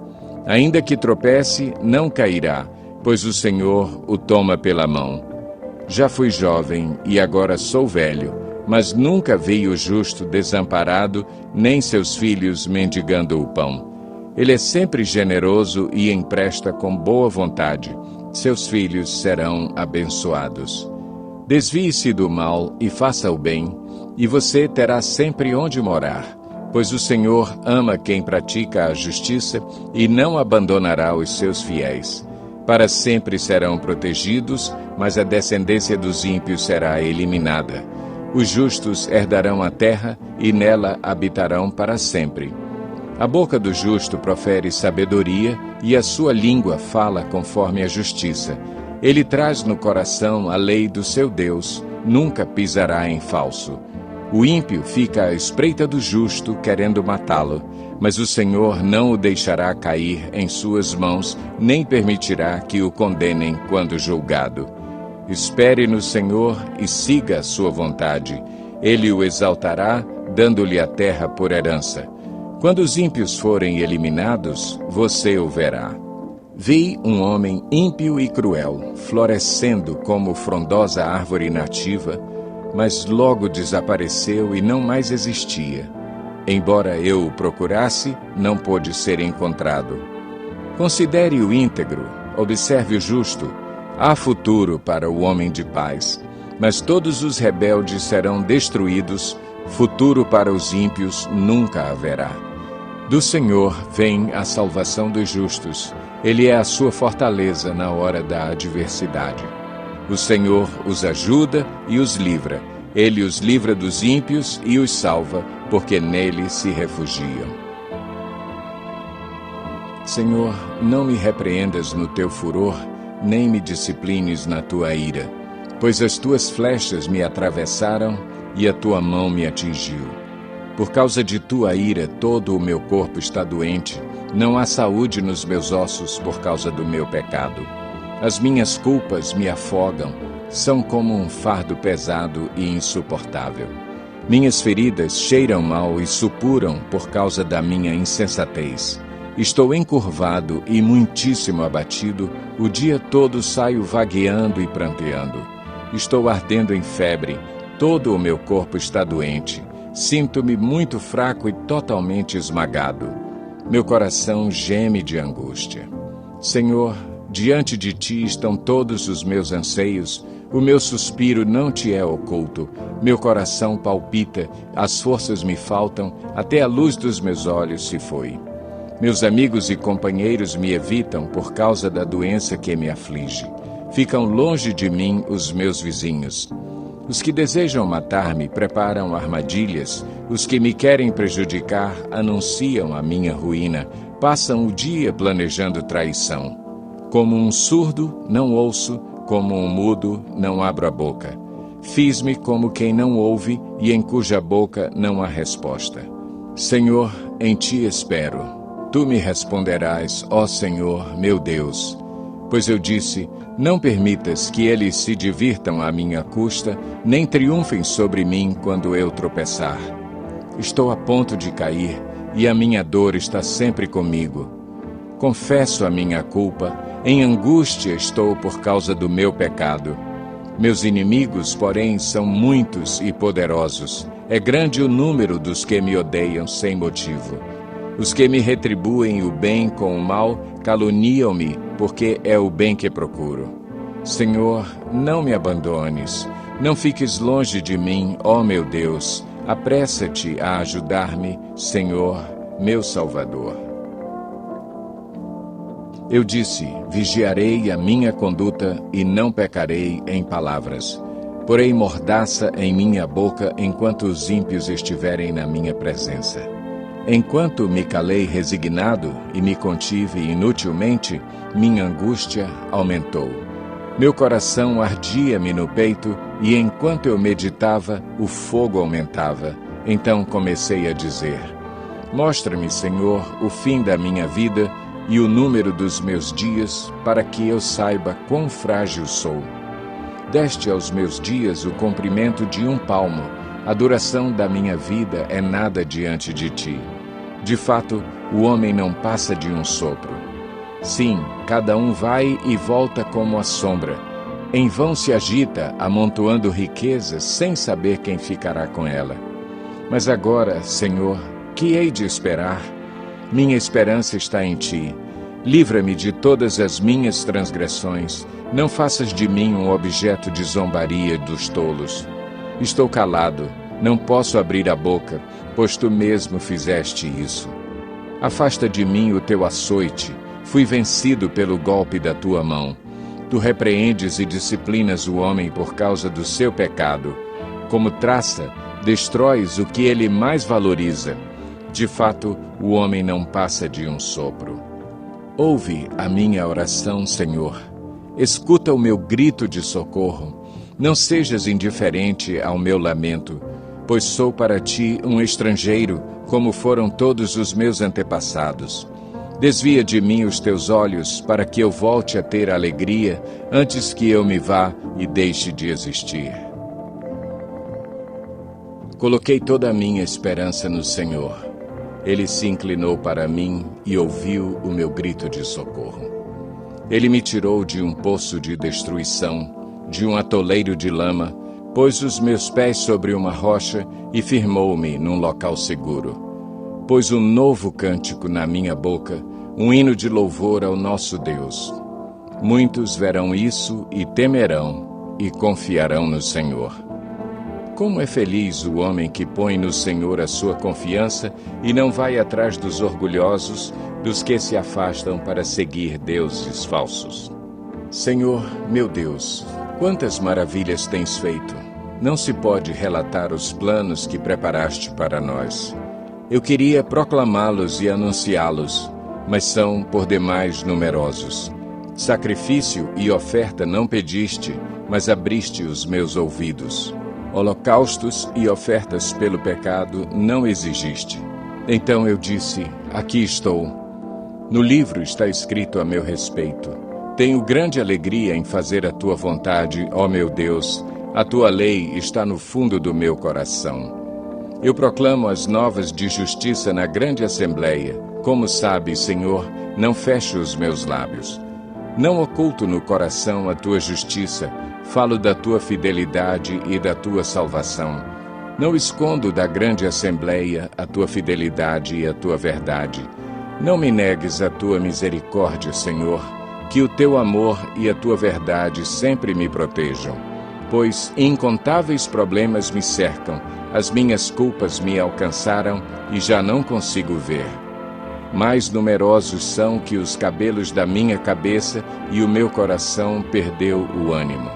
Ainda que tropece, não cairá, pois o Senhor o toma pela mão. Já fui jovem e agora sou velho, mas nunca vi o justo desamparado, nem seus filhos mendigando o pão. Ele é sempre generoso e empresta com boa vontade. Seus filhos serão abençoados. Desvie-se do mal e faça o bem, e você terá sempre onde morar. Pois o Senhor ama quem pratica a justiça e não abandonará os seus fiéis. Para sempre serão protegidos, mas a descendência dos ímpios será eliminada. Os justos herdarão a terra e nela habitarão para sempre. A boca do justo profere sabedoria e a sua língua fala conforme a justiça. Ele traz no coração a lei do seu Deus, nunca pisará em falso. O ímpio fica à espreita do justo, querendo matá-lo, mas o Senhor não o deixará cair em suas mãos, nem permitirá que o condenem quando julgado. Espere no Senhor e siga a sua vontade. Ele o exaltará, dando-lhe a terra por herança. Quando os ímpios forem eliminados, você o verá. Vi um homem ímpio e cruel, florescendo como frondosa árvore nativa, mas logo desapareceu e não mais existia. Embora eu o procurasse, não pôde ser encontrado. Considere o íntegro, observe o justo. Há futuro para o homem de paz, mas todos os rebeldes serão destruídos, futuro para os ímpios nunca haverá. Do Senhor vem a salvação dos justos, Ele é a sua fortaleza na hora da adversidade. O Senhor os ajuda e os livra. Ele os livra dos ímpios e os salva, porque nele se refugiam. Senhor, não me repreendas no teu furor, nem me disciplines na tua ira, pois as tuas flechas me atravessaram e a tua mão me atingiu. Por causa de tua ira, todo o meu corpo está doente, não há saúde nos meus ossos por causa do meu pecado. As minhas culpas me afogam, são como um fardo pesado e insuportável. Minhas feridas cheiram mal e supuram por causa da minha insensatez. Estou encurvado e muitíssimo abatido, o dia todo saio vagueando e pranteando. Estou ardendo em febre, todo o meu corpo está doente. Sinto-me muito fraco e totalmente esmagado. Meu coração geme de angústia. Senhor, diante de ti estão todos os meus anseios, o meu suspiro não te é oculto, meu coração palpita, as forças me faltam, até a luz dos meus olhos se foi. Meus amigos e companheiros me evitam por causa da doença que me aflige. Ficam longe de mim os meus vizinhos. Os que desejam matar-me preparam armadilhas. Os que me querem prejudicar anunciam a minha ruína. Passam o dia planejando traição. Como um surdo, não ouço. Como um mudo, não abro a boca. Fiz-me como quem não ouve e em cuja boca não há resposta. Senhor, em ti espero. Tu me responderás, ó Senhor, meu Deus. Pois eu disse, não permitas que eles se divirtam à minha custa, nem triunfem sobre mim quando eu tropeçar. Estou a ponto de cair, e a minha dor está sempre comigo. Confesso a minha culpa, em angústia estou por causa do meu pecado. Meus inimigos, porém, são muitos e poderosos. É grande o número dos que me odeiam sem motivo. Os que me retribuem o bem com o mal caluniam-me, porque é o bem que procuro. Senhor, não me abandones. Não fiques longe de mim, ó meu Deus. Apressa-te a ajudar-me, Senhor, meu Salvador. Eu disse, vigiarei a minha conduta e não pecarei em palavras. Porei mordaça em minha boca enquanto os ímpios estiverem na minha presença. Enquanto me calei resignado e me contive inutilmente, minha angústia aumentou. Meu coração ardia-me no peito e enquanto eu meditava, o fogo aumentava. Então comecei a dizer, mostra-me, Senhor, o fim da minha vida e o número dos meus dias, para que eu saiba quão frágil sou. Deste aos meus dias o comprimento de 1 palmo. A duração da minha vida é nada diante de ti. De fato, o homem não passa de um sopro. Sim, cada um vai e volta como a sombra. Em vão se agita, amontoando riquezas, sem saber quem ficará com ela. Mas agora, Senhor, que hei de esperar? Minha esperança está em ti. Livra-me de todas as minhas transgressões. Não faças de mim um objeto de zombaria dos tolos. Estou calado, não posso abrir a boca, pois tu mesmo fizeste isso. Afasta de mim o teu açoite. Fui vencido pelo golpe da tua mão. Tu repreendes e disciplinas o homem por causa do seu pecado. Como traça, destróis o que ele mais valoriza. De fato, o homem não passa de um sopro. Ouve a minha oração, Senhor. Escuta o meu grito de socorro. Não sejas indiferente ao meu lamento, pois sou para ti um estrangeiro, como foram todos os meus antepassados. Desvia de mim os teus olhos, para que eu volte a ter alegria, antes que eu me vá e deixe de existir. Coloquei toda a minha esperança no Senhor. Ele se inclinou para mim e ouviu o meu grito de socorro. Ele me tirou de um poço de destruição, de um atoleiro de lama, pôs os meus pés sobre uma rocha e firmou-me num local seguro. Pôs um novo cântico na minha boca, um hino de louvor ao nosso Deus. Muitos verão isso e temerão e confiarão no Senhor. Como é feliz o homem que põe no Senhor a sua confiança e não vai atrás dos orgulhosos, dos que se afastam para seguir deuses falsos. Senhor, meu Deus, quantas maravilhas tens feito! Não se pode relatar os planos que preparaste para nós. Eu queria proclamá-los e anunciá-los, mas são por demais numerosos. Sacrifício e oferta não pediste, mas abriste os meus ouvidos. Holocaustos e ofertas pelo pecado não exigiste. Então eu disse, aqui estou. No livro está escrito a meu respeito. Tenho grande alegria em fazer a tua vontade, ó meu Deus. A tua lei está no fundo do meu coração. Eu proclamo as novas de justiça na grande assembleia. Como sabes, Senhor, não fecho os meus lábios. Não oculto no coração a tua justiça. Falo da tua fidelidade e da tua salvação. Não escondo da grande assembleia a tua fidelidade e a tua verdade. Não me negues a tua misericórdia, Senhor, que o teu amor e a tua verdade sempre me protejam. Pois incontáveis problemas me cercam, as minhas culpas me alcançaram e já não consigo ver. mais numerosos são que os cabelos da minha cabeça, e o meu coração perdeu o ânimo.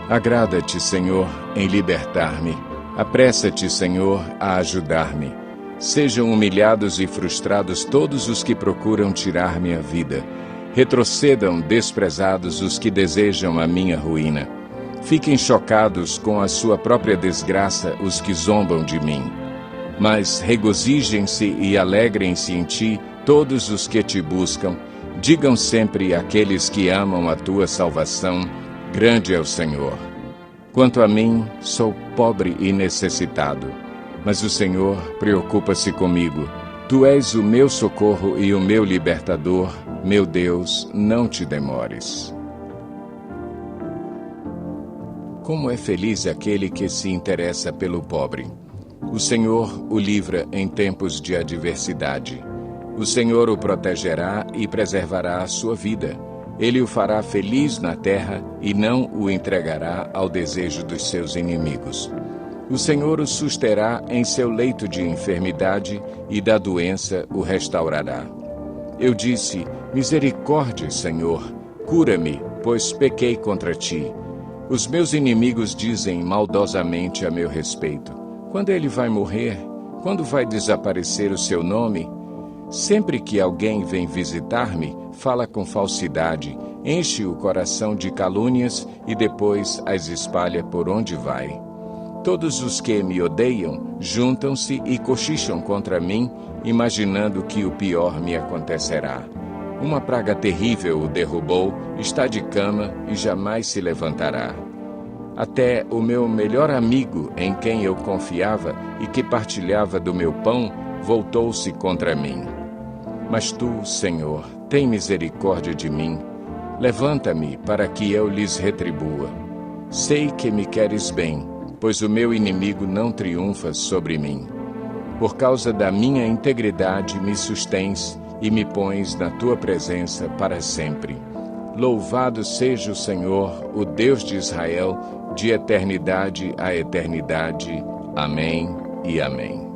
Agrada-te, Senhor, em libertar-me. Apressa-te, Senhor, a ajudar-me. Sejam humilhados e frustrados todos os que procuram tirar minha vida. Retrocedam desprezados os que desejam a minha ruína. Fiquem chocados com a sua própria desgraça os que zombam de mim. Mas regozijem-se e alegrem-se em ti todos os que te buscam. Digam sempre àqueles que amam a tua salvação: grande é o Senhor. Quanto a mim, sou pobre e necessitado, mas o Senhor preocupa-se comigo. Tu és o meu socorro e o meu libertador. Meu Deus, não te demores. Como é feliz aquele que se interessa pelo pobre. O Senhor o livra em tempos de adversidade. O Senhor o protegerá e preservará a sua vida. Ele o fará feliz na terra e não o entregará ao desejo dos seus inimigos. O Senhor o susterá em seu leito de enfermidade e da doença o restaurará. Eu disse: misericórdia, Senhor, cura-me, pois pequei contra ti. Os meus inimigos dizem maldosamente a meu respeito: quando ele vai morrer? Quando vai desaparecer o seu nome? Sempre que alguém vem visitar-me, fala com falsidade, enche o coração de calúnias e depois as espalha por onde vai. Todos os que me odeiam juntam-se e cochicham contra mim, imaginando que o pior me acontecerá. Uma praga terrível o derrubou, está de cama e jamais se levantará. Até o meu melhor amigo, em quem eu confiava e que partilhava do meu pão, voltou-se contra mim. Mas tu, Senhor, tem misericórdia de mim. Levanta-me para que eu lhes retribua. Sei que me queres bem, pois o meu inimigo não triunfa sobre mim. Por causa da minha integridade me sustens e me pões na tua presença para sempre. Louvado seja o Senhor, o Deus de Israel, de eternidade a eternidade. Amém e amém.